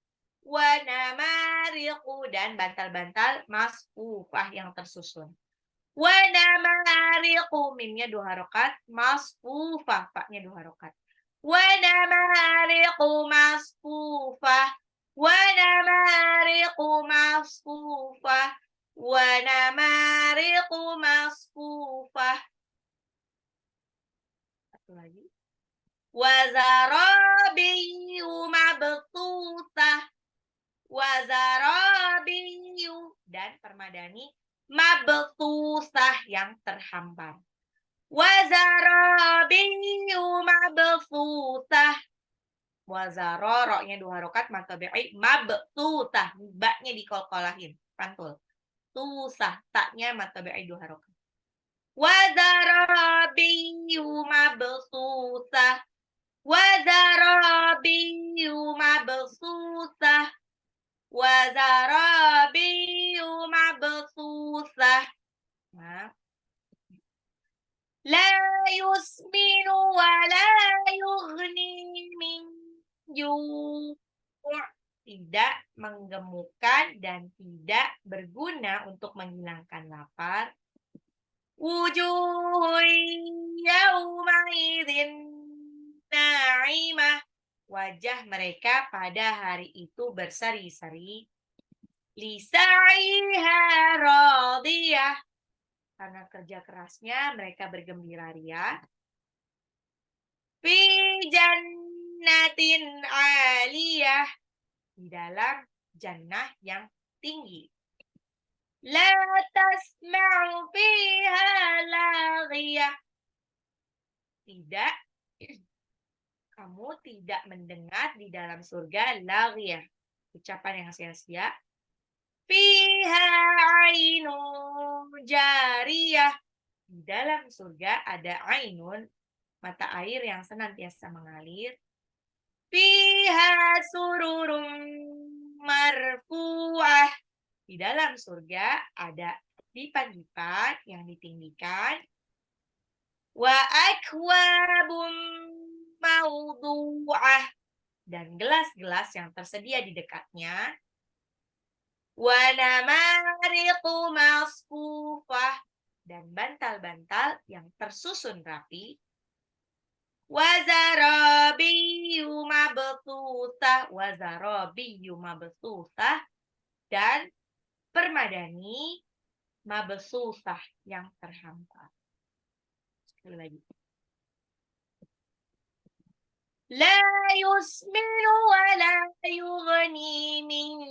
Speaker 1: Wa namariqu, dan bantal-bantal masfufah yang tersusun. Wa namariqu, mimnya 2 harokat, masfufah, fa-nya 2 harokat. Wa namariqu masfufah. Wa namariqu masfufah. Wa namariqu masfufah. Satu lagi. Wa zarabiyyu mabthutah. Wa zarabiyyu, dan permadani mabthusah yang terhampar. Wa zarabiyyu mabthusah. Wa zara, ro-nya 2 harokat, matabi'i, mabthusah, ba-nya dikolkolahin, pantul. Tusah, ta-nya matabi'i 2 harokat. Wa zarabiyyu mabthusah. Wa zarabiyyu mabthusah. Wa zarabiyyu mabthusah. Nah. La yusminu wa la yughni min ju'. Tidak menggemukkan dan tidak berguna untuk menghilangkan lapar. Wujuhun yawmaidin na'imah. Wajah mereka pada hari itu berseri-seri. Lisa'iha radiyah. Karena kerja kerasnya mereka bergembira ria. Fi jannatin aliyah. Di dalam jannah yang tinggi. La tasma'u fiha laghiyah. Tidak, kamu tidak mendengar di dalam surga laghiyah, ucapan yang sia-sia. Fiha ainun jariyah. Di dalam surga ada ainun, mata air yang senantiasa mengalir. Fiha sururum marfu'ah. Di dalam surga ada dipan-dipan yang ditinggikan. Wa akwabum mawdu'ah. Dan gelas-gelas yang tersedia di dekatnya. Wa namariqu masfufah. Dan bantal-bantal yang tersusun rapi. Wazarabiyu mabthutah, wazarabiyu mabthutah, dan permadani mabthutah yang terhampar. Sekali lagi. La yusminu wa la yughni min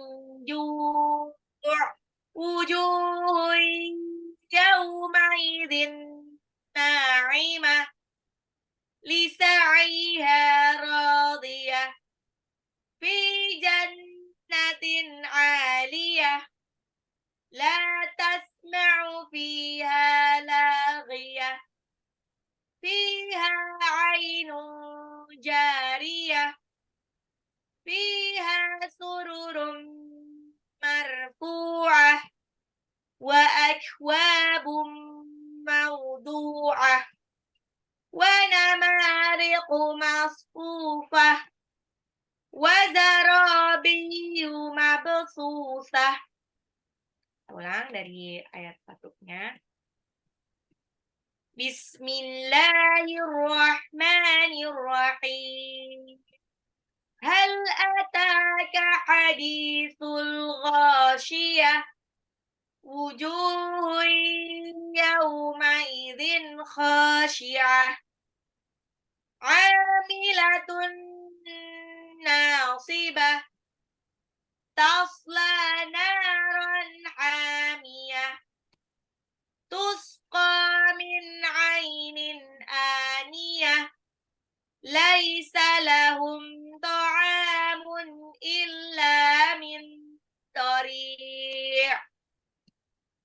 Speaker 1: ju' wujuhun yawma'idhin na'imah lisa'yiha radiyah fi jannatin 'aliyah la tasma'u fiha laghiyah fiha 'ainun jariyah fiha sururum marfu'ah wa akwabum mawdu'ah wa namariqu masfufah wa zarabiyu mabthusah. Ulang dari ayat satunya. Bismillahirrahmanirrahim. Hal ataka hadithul ghashiyah. Wujuhun yawma'idhin khashi'ah. Amilatun nasibah. Tasla naran hamiyah. Tusqa min 'ainin aniyah. Laisa lahum ta'amun illa min dari'.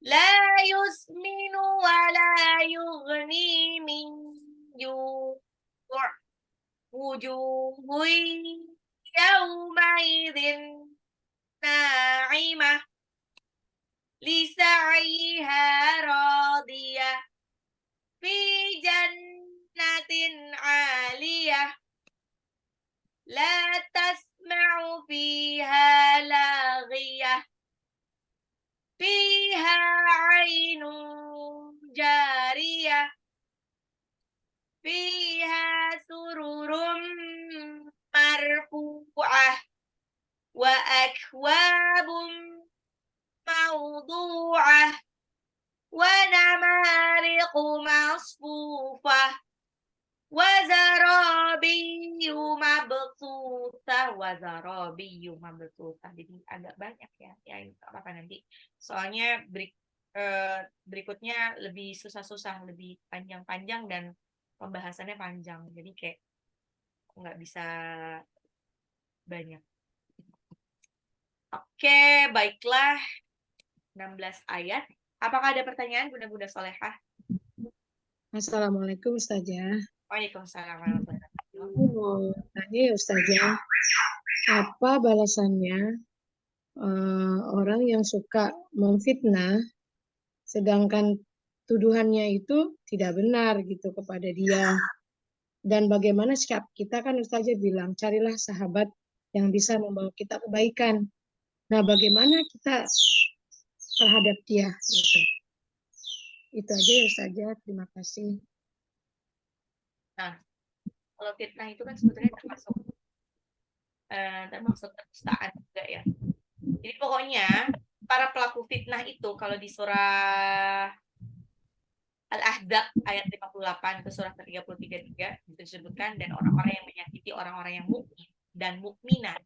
Speaker 1: La yusminu wa la yughni min ju'. Wujuhun yawma'idhin na'imah lisa'yiha radiyah fi jannatin 'aliyah la tasma'u fiha laghiyah fiha 'ainun jariyah fiha sururum marfu'ah wa akwabum mawdu'ah wa namariqu masfufah wa zarabiyu mabthusah. Jadi agak banyak ya. Ya apa nanti. Soalnya berikutnya lebih susah-susah, lebih panjang-panjang dan pembahasannya panjang. Jadi kayak nggak bisa banyak. Oke, baiklah. 16 ayat. Apakah ada pertanyaan, Bunda-Bunda Solehah?
Speaker 2: Assalamualaikum Ustazah.
Speaker 1: Waalaikumsalam warahmatullahi wabarakatuh.
Speaker 2: Aku mau tanya ya Ustazah, apa balasannya orang yang suka memfitnah, sedangkan tuduhannya itu tidak benar gitu kepada dia. Dan bagaimana sikap kita, kan Ustazah bilang, carilah sahabat yang bisa membawa kita kebaikan. Nah, bagaimana kita terhadap dia? Gitu. Itu aja ya Ustazah, terima kasih.
Speaker 1: Nah, kalau fitnah itu kan sebetulnya termasuk kedustaan juga ya. Jadi pokoknya para pelaku fitnah itu kalau di surah Al-Ahzab ayat 58 ke surah ke-33 juga disebutkan, dan orang-orang yang menyakiti orang-orang yang mukmin dan mukminat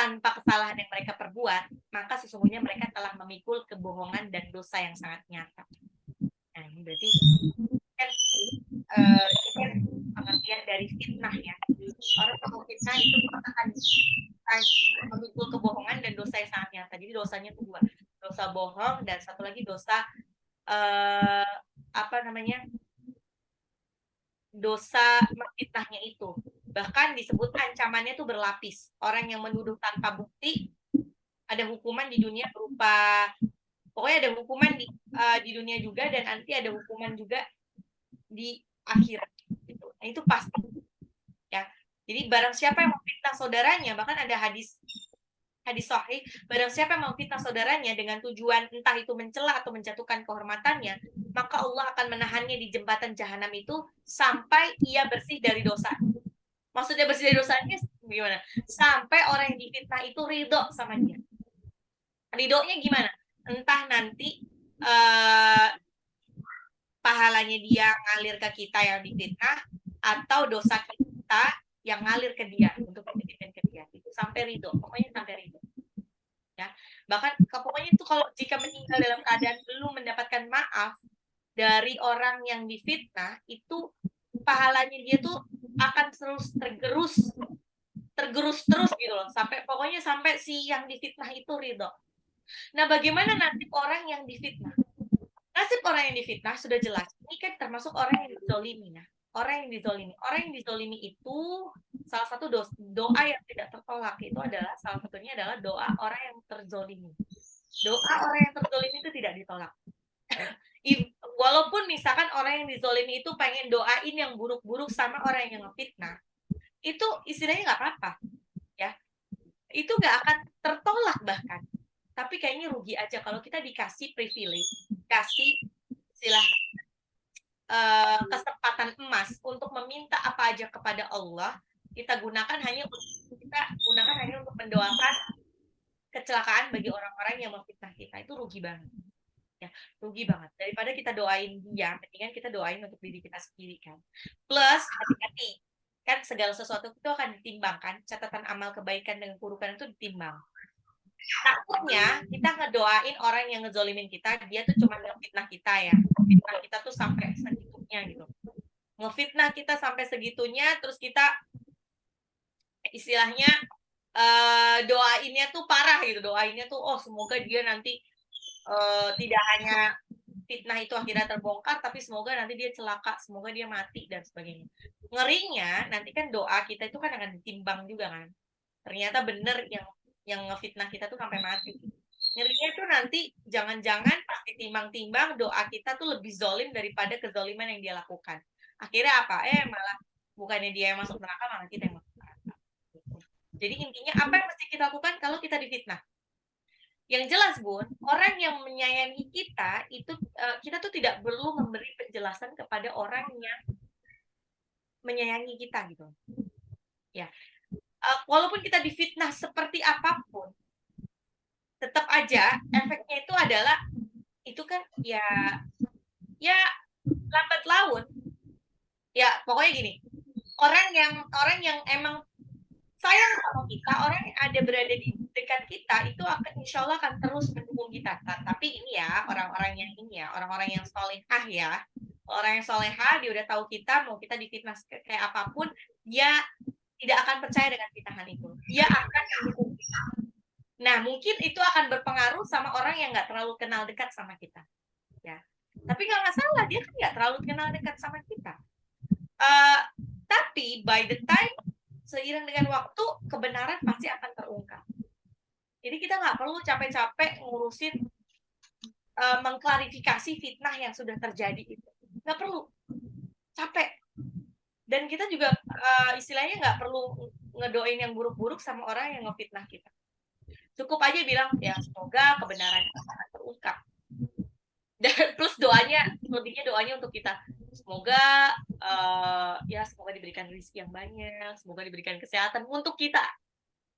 Speaker 1: tanpa kesalahan yang mereka perbuat, maka sesungguhnya mereka telah memikul kebohongan dan dosa yang sangat nyata. Nah, ini berarti kan pengertian dari fitnah ya. Orang kalau fitnah itu akan memikul kebohongan dan dosa yang sangat nyata. Jadi dosanya itu dua, dosa bohong dan satu lagi dosa apa namanya, dosa memfitnahnya itu. Bahkan disebut ancamannya itu berlapis. Orang yang menuduh tanpa bukti ada hukuman di dunia berupa, pokoknya ada hukuman di dunia juga, dan nanti ada hukuman juga di akhirat gitu. Nah, itu pasti ya. Jadi barang siapa yang memfitnah saudaranya, bahkan ada hadis sahih, barang siapa yang memfitnah saudaranya dengan tujuan entah itu mencela atau menjatuhkan kehormatannya, maka Allah akan menahannya di jembatan jahanam itu sampai ia bersih dari dosa. Maksudnya bersih dari dosanya gimana? Sampai orang yang difitnah itu ridho sama dia. Ridhonya gimana? Entah nanti pahalanya dia ngalir ke kita yang difitnah, atau dosa kita yang ngalir ke dia untuk dititipin ke dia. Itu sampai ridho, pokoknya sampai ridho. Ya, bahkan pokoknya itu kalau jika meninggal dalam keadaan belum mendapatkan maaf dari orang yang difitnah, itu pahalanya dia tuh akan terus tergerus terus gitu loh, sampai pokoknya sampai si yang difitnah itu ridho. Nah, bagaimana nasib orang yang difitnah? Nasib orang yang difitnah sudah jelas. Ini kan termasuk orang yang dizolimi ya. Orang yang dizolimi itu salah satu doa yang tidak tertolak itu adalah, salah satunya adalah doa orang yang terzolimi. Doa orang yang terzolimi itu tidak ditolak. Walaupun misalkan orang yang dizolimi itu pengen doain yang buruk-buruk sama orang yang ngefitnah, itu istilahnya nggak apa-apa ya. Itu nggak akan tertolak bahkan. Tapi kayaknya rugi aja kalau kita dikasih privilege, kasih istilah kesempatan emas untuk meminta apa aja kepada Allah, kita gunakan hanya untuk mendoakan kecelakaan bagi orang-orang yang memfitnah kita. Itu rugi banget ya, rugi banget. Daripada kita doain dia, mendingan kita doain untuk diri kita sendiri kan. Plus hati-hati, kan segala sesuatu itu akan ditimbang kan, catatan amal kebaikan dengan keburukan itu ditimbang. Takutnya kita ngedoain orang yang ngezolimin kita, dia tuh cuma ngefitnah kita ya, ngefitnah kita tuh sampai segitunya gitu, ngefitnah kita sampai segitunya, terus kita istilahnya doainnya tuh parah gitu, doainnya tuh oh semoga dia nanti tidak hanya fitnah itu akhirnya terbongkar, tapi semoga nanti dia celaka, semoga dia mati dan sebagainya. Ngerinya nanti kan doa kita itu kan akan ditimbang juga kan, ternyata bener yang ngefitnah kita tuh sampai mati. Ngerinya tuh nanti jangan-jangan pas ditimbang-timbang doa kita tuh lebih zolim daripada kezoliman yang dia lakukan. Akhirnya apa? Malah bukannya dia yang masuk neraka, malah kita yang masuk neraka. Jadi intinya apa yang mesti kita lakukan kalau kita difitnah? Yang jelas Bun, orang yang menyayangi kita itu kita tuh tidak perlu memberi penjelasan kepada orang yang menyayangi kita gitu. Ya. Walaupun kita difitnah seperti apapun, tetap aja efeknya itu adalah itu kan ya lambat laun. Ya, pokoknya gini. Orang yang emang sayang sama kita, orang yang ada berada di dekat kita itu akan insya Allah akan terus mendukung kita. Tapi ini ya orang-orang yang ini ya, orang-orang yang solehah ya, orang yang solehah dia udah tahu kita mau kita difitnah kayak apapun, dia tidak akan percaya dengan fitnahan itu. Dia akan mendukung kita. Nah mungkin itu akan berpengaruh sama orang yang nggak terlalu kenal dekat sama kita, ya. Tapi nggak masalah, dia kan nggak terlalu kenal dekat sama kita. Tapi by the time seiring dengan waktu kebenaran pasti akan terungkap. Jadi kita nggak perlu capek-capek ngurusin mengklarifikasi fitnah yang sudah terjadi itu, nggak perlu capek. Dan kita juga istilahnya nggak perlu ngedoain yang buruk-buruk sama orang yang ngefitnah kita. Cukup aja bilang ya semoga kebenaran akan terungkap. Dan plus doanya, lebihnya doanya untuk kita. Semoga ya semoga diberikan rezeki yang banyak, semoga diberikan kesehatan untuk kita.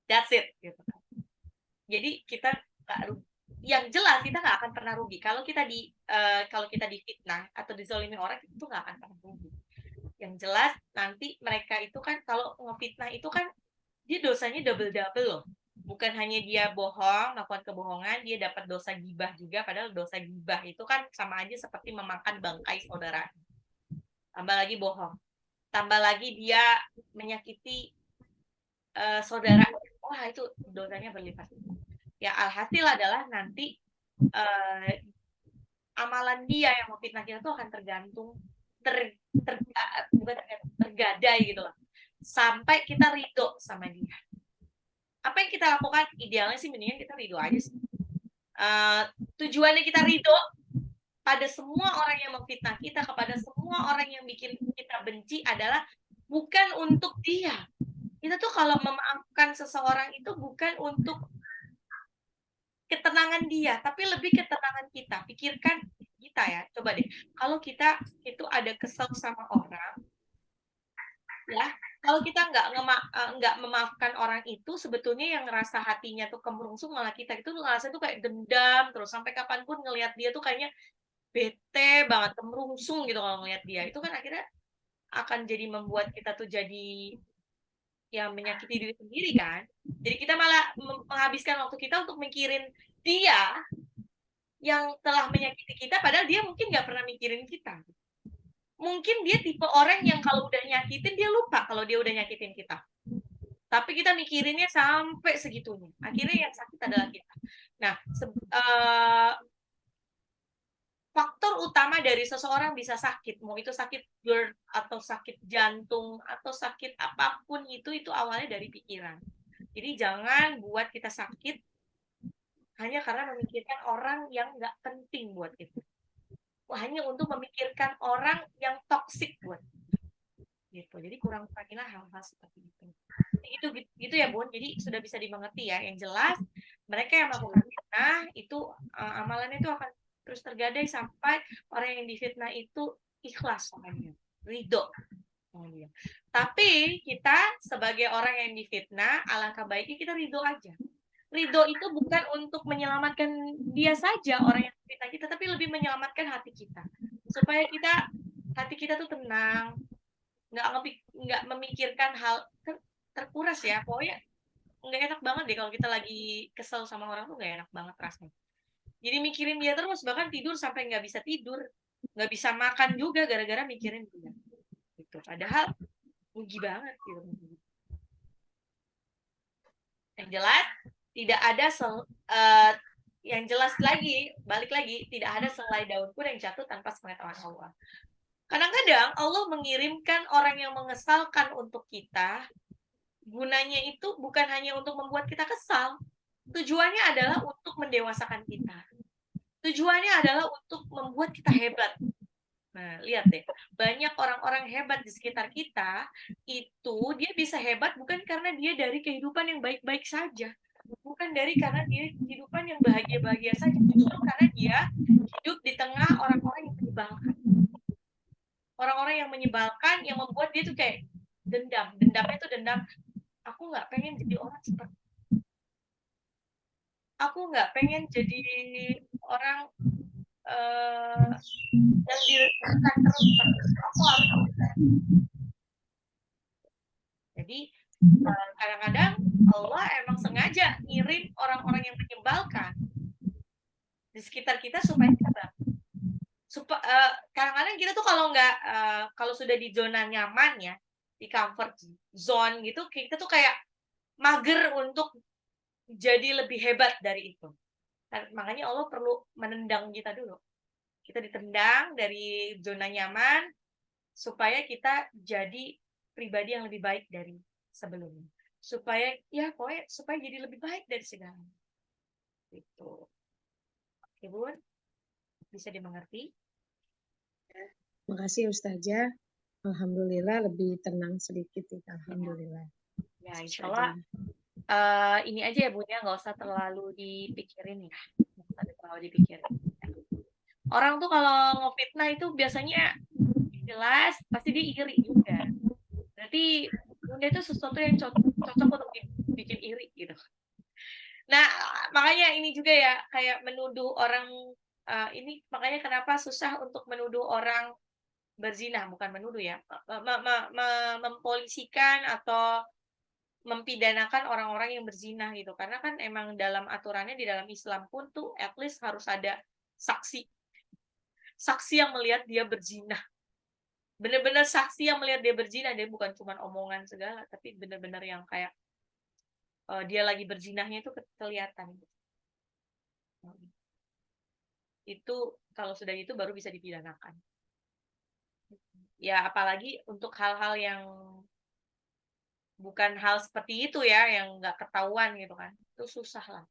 Speaker 1: That's it gitu kan. Jadi kita yang jelas kita nggak akan pernah rugi kalau kita difitnah atau dizolimi orang, itu nggak akan pernah rugi. Yang jelas nanti mereka itu kan kalau ngefitnah itu kan dia dosanya double loh, Bukan hanya dia bohong, melakukan kebohongan, dia dapat dosa gibah juga, padahal dosa gibah itu kan sama aja seperti memakan bangkai saudara. Tambah lagi bohong. Tambah lagi dia menyakiti saudara. Wah, itu dosanya berlipat. Ya, alhasil adalah nanti amalan dia yang mau fitnah kita tuh akan tergantung bukan tergadai gitu loh. Sampai kita ridho sama dia. Apa yang kita lakukan idealnya sih mendingan kita ridho aja sih. Tujuannya kita ridho pada semua orang yang memfitnah kita, kepada semua orang yang bikin kita benci adalah bukan untuk dia. Kita tuh kalau memaafkan seseorang itu bukan untuk ketenangan dia, tapi lebih ketenangan kita. Pikirkan kita ya, coba deh. Kalau kita itu ada kesel sama orang, ya, kalau kita nggak memaafkan orang itu, sebetulnya yang ngerasa hatinya tuh kemerungsung malah kita itu ngerasa tuh kayak dendam terus sampai kapanpun ngelihat dia tuh kayaknya bete banget, kemerungsung gitu kalau ngelihat dia. Itu kan akhirnya akan jadi membuat kita tuh jadi ya menyakiti diri sendiri kan. Jadi kita malah menghabiskan waktu kita untuk mikirin dia yang telah menyakiti kita, padahal dia mungkin nggak pernah mikirin kita. Mungkin dia tipe orang yang kalau udah nyakitin, dia lupa kalau dia udah nyakitin kita. Tapi kita mikirinnya sampai segitunya. Akhirnya yang sakit adalah kita. Nah, faktor utama dari seseorang bisa sakit, mau itu sakit GERD atau sakit jantung atau sakit apapun itu awalnya dari pikiran. Jadi jangan buat kita sakit hanya karena memikirkan orang yang nggak penting buat kita. Hanya untuk memikirkan orang yang toksik buat kita. Gitu. Jadi kurang-kurangilah hal-hal seperti itu. Gitu ya Bun. Jadi sudah bisa dimengerti ya. Yang jelas mereka yang melakukan fitnah itu amalannya itu akan terus tergadai sampai orang yang difitnah itu ikhlas orangnya, ridho. Tapi kita sebagai orang yang difitnah, alangkah baiknya kita ridho aja. Ridho itu bukan untuk menyelamatkan dia saja orang yang fitnah kita, tapi lebih menyelamatkan hati kita. Supaya hati kita tuh tenang, nggak memikirkan hal terkuras ya. Pokoknya nggak enak banget deh kalau kita lagi kesel sama orang tuh nggak enak banget rasanya. Jadi mikirin dia terus, bahkan tidur sampai nggak bisa tidur, nggak bisa makan juga gara-gara mikirin dia. Gitu. Padahal rugi banget gitu. Yang jelas tidak ada yang jelas lagi, balik lagi, tidak ada selai daun pun yang jatuh tanpa sepengetahuan Allah. Kadang-kadang Allah mengirimkan orang yang mengesalkan untuk kita, gunanya itu bukan hanya untuk membuat kita kesal, tujuannya adalah untuk mendewasakan kita. Tujuannya adalah untuk membuat kita hebat. Nah, lihat deh, banyak orang-orang hebat di sekitar kita, itu dia bisa hebat bukan karena dia dari kehidupan yang baik-baik saja. Bukan karena dia kehidupan yang bahagia-bahagia saja. Justru karena dia hidup di tengah orang-orang yang menyebalkan. Orang-orang yang menyebalkan, yang membuat dia tuh kayak dendam. Dendamnya itu dendam, aku nggak pengen jadi orang seperti aku nggak pengen jadi orang yang direkrutkan terus aku harus. Jadi kadang-kadang Allah emang sengaja ngirim orang-orang yang menyebalkan di sekitar kita supaya kita bangun. Kadang-kadang kita tuh kalau sudah di zona nyaman ya, di comfort zone gitu, kita tuh kayak mager untuk jadi lebih hebat dari itu. Makanya Allah perlu menendang kita dulu. Kita ditendang dari zona nyaman supaya kita jadi pribadi yang lebih baik dari sebelumnya. Supaya jadi lebih baik dari segalanya. Gitu. Oke, Bun. Bisa dimengerti?
Speaker 2: Makasih Ustazah. Alhamdulillah lebih tenang sedikit. Alhamdulillah.
Speaker 1: Ya, insya Allah ini aja ya Bun ya, nggak usah terlalu dipikirin ya. Nggak usah terlalu dipikirin. Orang tuh kalau ngefitnah itu biasanya jelas pasti dia iri juga. Berarti Bunda itu sesuatu yang cocok untuk dibikin iri gitu. Nah, makanya ini juga ya, kayak menuduh orang, ini makanya kenapa susah untuk menuduh orang berzina, bukan menuduh ya, mempolisikan atau mempidanakan orang-orang yang berzina gitu. Karena kan emang dalam aturannya di dalam Islam pun tuh at least harus ada saksi. Saksi yang melihat dia berzina. Bener-bener saksi yang melihat dia berzina, dia bukan cuma omongan segala, tapi bener-bener yang kayak dia lagi berzinahnya itu kelihatan. Itu kalau sudah itu baru bisa dipidanakan. Ya apalagi untuk hal-hal yang bukan hal seperti itu ya, yang nggak ketahuan gitu kan, itu susah lah.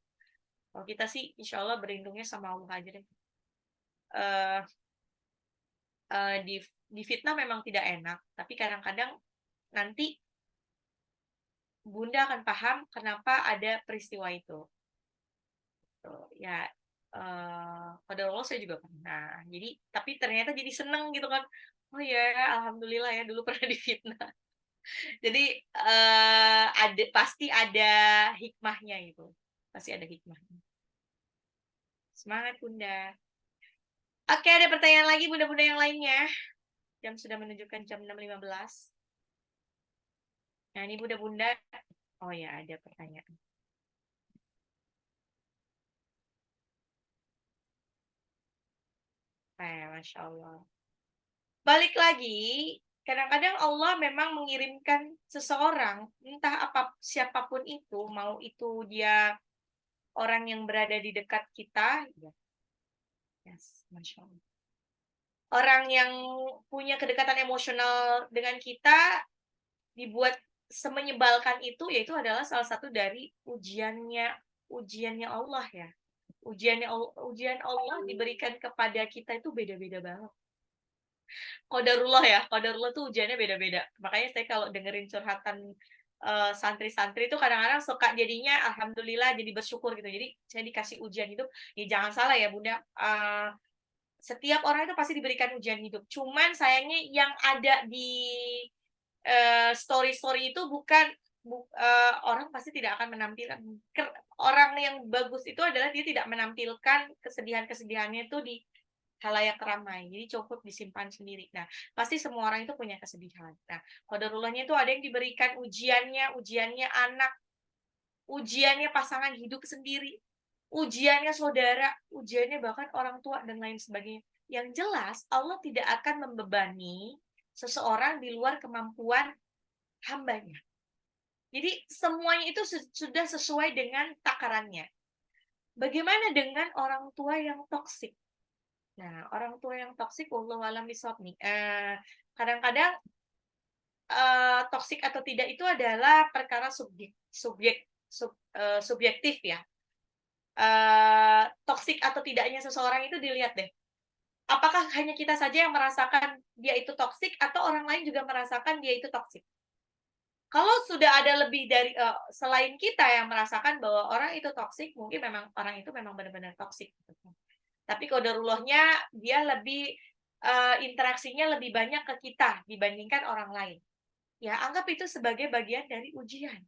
Speaker 1: Kalau kita sih insya Allah berlindungnya sama Allah aja deh. Eh difitnah memang tidak enak, tapi kadang-kadang nanti Bunda akan paham kenapa ada peristiwa itu. Tuh, ya qadarullah saya juga pernah. Jadi tapi ternyata jadi seneng gitu kan. Oh ya, alhamdulillah ya dulu pernah difitnah. Jadi pasti ada hikmahnya gitu. Pasti ada hikmahnya. Semangat Bunda. Oke, ada pertanyaan lagi Bunda-bunda yang lainnya. Jam sudah menunjukkan jam 6.15. Nah, ini Bunda-bunda. Oh ya, ada pertanyaan. Masya Allah. Balik lagi, kadang-kadang Allah memang mengirimkan seseorang, entah siapapun itu, mau itu dia orang yang berada di dekat kita, ya, yes, Masya Allah. Orang yang punya kedekatan emosional dengan kita, dibuat semenyebalkan itu, yaitu adalah salah satu dari ujiannya Allah ya. Ujian Allah diberikan kepada kita itu beda-beda banget. Qadarullah tuh ujiannya beda-beda. Makanya saya kalau dengerin curhatan santri-santri itu kadang-kadang suka jadinya alhamdulillah jadi bersyukur gitu. Jadi saya dikasih ujian hidup, ya jangan salah ya Bunda, setiap orang itu pasti diberikan ujian hidup. Cuman sayangnya yang ada di story-story itu bukan orang pasti tidak akan menampilkan orang yang bagus itu adalah dia tidak menampilkan kesedihan-kesedihannya itu di khalayak ramai. Jadi cukup disimpan sendiri. Nah, pasti semua orang itu punya kesedihan. Nah, qadarullahnya itu ada yang diberikan ujiannya anak, ujiannya pasangan hidup sendiri, ujiannya saudara, ujiannya bahkan orang tua dan lain sebagainya. Yang jelas Allah tidak akan membebani seseorang di luar kemampuan hambanya. Jadi semuanya itu sudah sesuai dengan takarannya. Bagaimana dengan orang tua yang toksik? Nah, orang tua yang toksik, wallahu alam bishawab nih. Kadang-kadang toksik atau tidak itu adalah perkara subjektif ya. Toksik atau tidaknya seseorang itu dilihat deh. Apakah hanya kita saja yang merasakan dia itu toksik atau orang lain juga merasakan dia itu toksik? Kalau sudah ada lebih dari selain kita yang merasakan bahwa orang itu toksik, mungkin memang orang itu memang benar-benar toksik. Tapi qadarullahnya dia lebih interaksinya lebih banyak ke kita dibandingkan orang lain. Ya, anggap itu sebagai bagian dari ujian.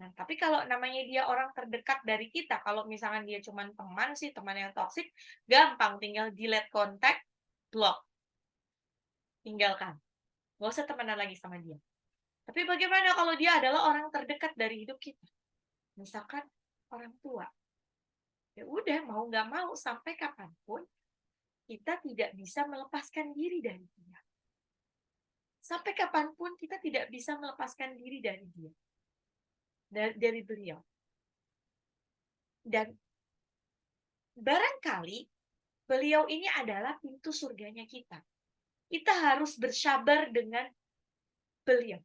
Speaker 1: Nah, tapi kalau namanya dia orang terdekat dari kita, kalau misalkan dia cuma teman sih, teman yang toksik, gampang tinggal delete kontak, block, tinggalkan. Nggak usah temenan lagi sama dia. Tapi bagaimana kalau dia adalah orang terdekat dari hidup kita? Misalkan orang tua. Ya udah, mau nggak mau, sampai kapanpun, kita tidak bisa melepaskan diri dari dia. Sampai kapanpun kita tidak bisa melepaskan diri dari dia. Dari beliau. Dan barangkali beliau ini adalah pintu surganya kita. Kita harus bersabar dengan beliau.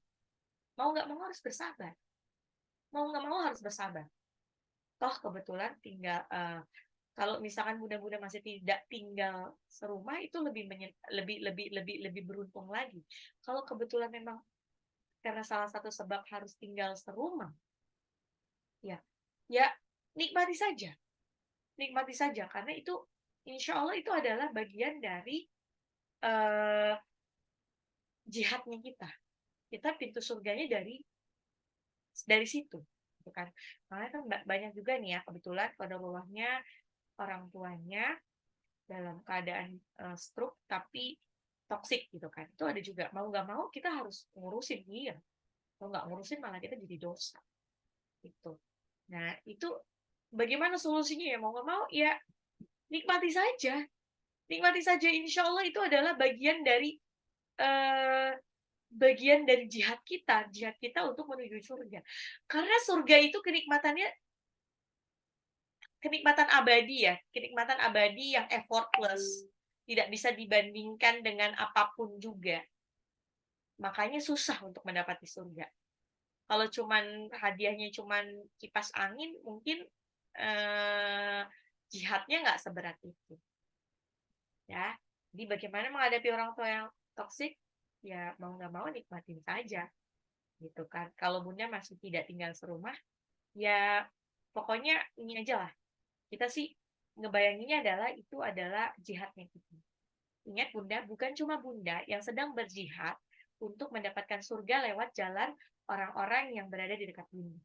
Speaker 1: Mau nggak mau harus bersabar. Mau nggak mau harus bersabar. Toh kebetulan tinggal kalau misalkan bunda-bunda masih tidak tinggal serumah itu lebih beruntung lagi. Kalau kebetulan memang karena salah satu sebab harus tinggal serumah, ya nikmati saja, karena itu insya Allah itu adalah bagian dari jihadnya kita. Kita pintu surganya dari situ, gitu kan? Makanya kan banyak juga nih ya kebetulan qadarullahnya orang tuanya dalam keadaan stroke tapi toksik gitu kan. Itu ada juga, mau nggak mau kita harus ngurusin dia. Kalau nggak ngurusin malah kita jadi dosa. Itu. Nah, itu bagaimana solusinya ya? Mau nggak mau ya nikmati saja. Nikmati saja. Insya Allah itu adalah eh, bagian dari jihad kita untuk menuju surga. Karena surga itu kenikmatan abadi ya, kenikmatan abadi yang effortless, tidak bisa dibandingkan dengan apapun juga. Makanya susah untuk mendapati surga. Kalau hadiahnya cuman kipas angin, mungkin jihadnya nggak seberat itu. Ya, jadi bagaimana menghadapi orang tua yang toksik? Ya mau nggak mau nikmatin saja, gitu kan. Kalau bunda masih tidak tinggal serumah, ya pokoknya ini aja lah. Kita sih ngebayanginnya itu adalah jihadnya kita. Ingat bunda, bukan cuma bunda yang sedang berjihad untuk mendapatkan surga lewat jalan orang-orang yang berada di dekat bunda.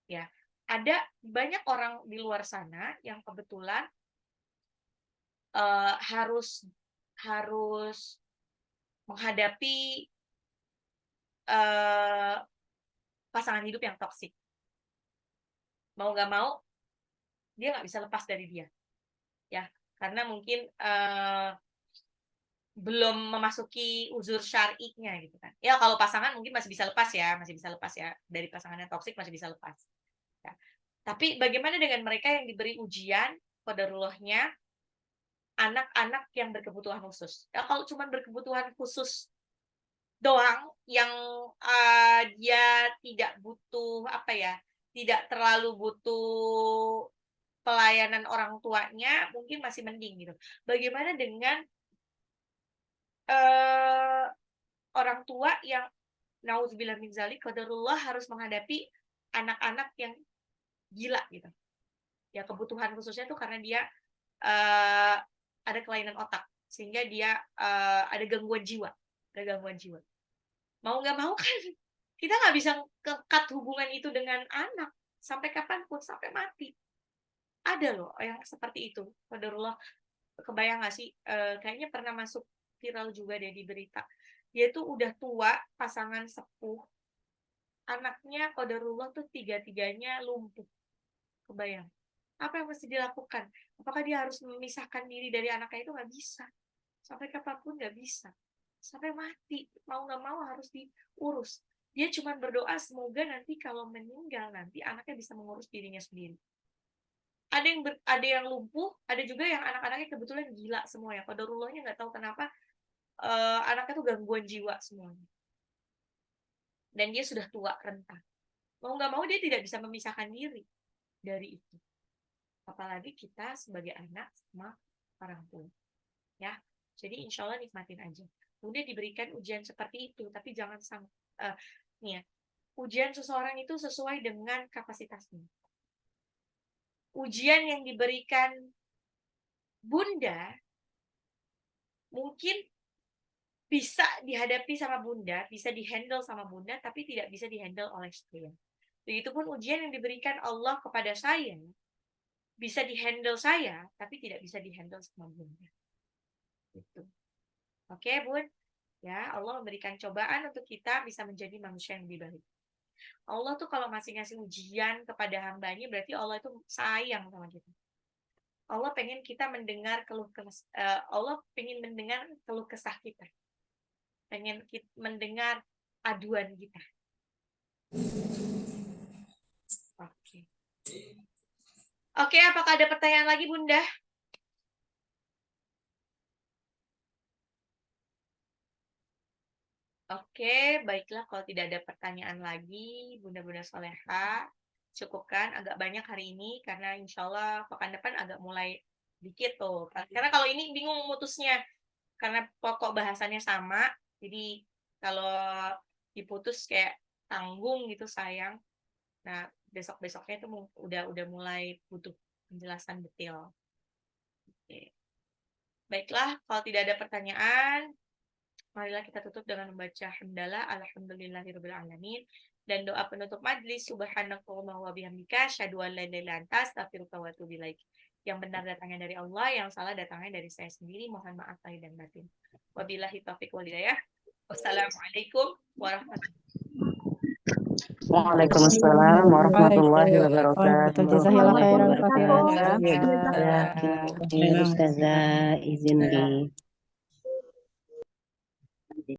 Speaker 1: Ya, ada banyak orang di luar sana yang kebetulan harus menghadapi pasangan hidup yang toksik. Mau nggak mau, dia nggak bisa lepas dari dia. Ya, karena mungkin belum memasuki uzur syar'inya gitu kan. Ya kalau pasangan mungkin masih bisa lepas ya dari pasangan yang toksik masih bisa lepas. Ya. Tapi bagaimana dengan mereka yang diberi ujian qadarullahnya anak-anak yang berkebutuhan khusus? Ya kalau cuma berkebutuhan khusus doang yang dia tidak butuh tidak terlalu butuh pelayanan orang tuanya, mungkin masih mending gitu. Bagaimana dengan orang tua yang nauzubillah min dzalik qadarullah harus menghadapi anak-anak yang gila gitu. Ya kebutuhan khususnya tuh karena dia ada kelainan otak sehingga dia ada gangguan jiwa, Mau nggak mau kan kita nggak bisa cut hubungan itu dengan anak sampai kapanpun, sampai mati. Ada loh yang seperti itu. Qadarullah, kebayang nggak sih? Kayaknya pernah masuk viral juga deh di berita. Dia tuh udah tua, pasangan sepuh, anaknya qadarullah tuh tiga-tiganya lumpuh. Kebayang. Apa yang mesti dilakukan? Apakah dia harus memisahkan diri dari anaknya? Itu nggak bisa. Sampai kapanpun nggak bisa. Sampai mati. Mau nggak mau harus diurus. Dia cuma berdoa semoga nanti kalau meninggal nanti anaknya bisa mengurus dirinya sendiri. Ada yang lumpuh, ada juga yang anak-anaknya kebetulan gila semuanya. Qadarullahnya nggak tahu kenapa anaknya tuh gangguan jiwa semuanya. Dan dia sudah tua renta. Mau nggak mau dia tidak bisa memisahkan diri dari itu. Apalagi kita sebagai anak sama orang tua. Ya, jadi insya Allah nikmatin aja. Bunda diberikan ujian seperti itu, tapi jangan nih ya, ujian seseorang itu sesuai dengan kapasitasnya. Ujian yang diberikan bunda mungkin bisa dihadapi sama bunda, bisa dihandle sama bunda, tapi tidak bisa dihandle oleh saya. Begitupun ujian yang diberikan Allah kepada saya, bisa dihandle saya, tapi tidak bisa dihandle sama bunda. Gitu. Oke, Bun. Ya, Allah memberikan cobaan untuk kita bisa menjadi manusia yang lebih baik. Allah tuh kalau masih ngasih ujian kepada hambanya, berarti Allah itu sayang sama kita. Allah pengen kita mendengar Allah pengen mendengar keluh kesah kita. Pengen mendengar aduan kita. Oke. Oke, apakah ada pertanyaan lagi, Bunda? Oke, baiklah kalau tidak ada pertanyaan lagi, Bunda-Bunda Soleha, cukupkan agak banyak hari ini karena insya Allah pekan depan agak mulai dikit tuh. Karena kalau ini bingung memutusnya karena pokok bahasannya sama, jadi kalau diputus kayak tanggung gitu sayang. Nah, besok-besoknya itu udah mulai butuh penjelasan detail. Oke. Baiklah, kalau tidak ada pertanyaan, marilah kita tutup dengan membaca hamdalah alhamdulillahirabbil alamin dan doa penutup majlis subhanakallahumma wa bihamdika asyhadu an la ilaha illa anta astaghfiruka wa atubu ilaik. Yang benar datangnya dari Allah, yang salah datangnya dari saya sendiri. Mohon maaf lahir dan batin. Wabillahi taufiq wal hidayah. Wassalamualaikum warahmatullahi wabarakatuh.
Speaker 3: Waalaikumsalam warahmatullahi wabarakatuh.
Speaker 4: Jazahillah khairan
Speaker 3: Waalaikumsalam.
Speaker 4: katsiran ya.
Speaker 3: Ya,
Speaker 5: Ustazah, izin di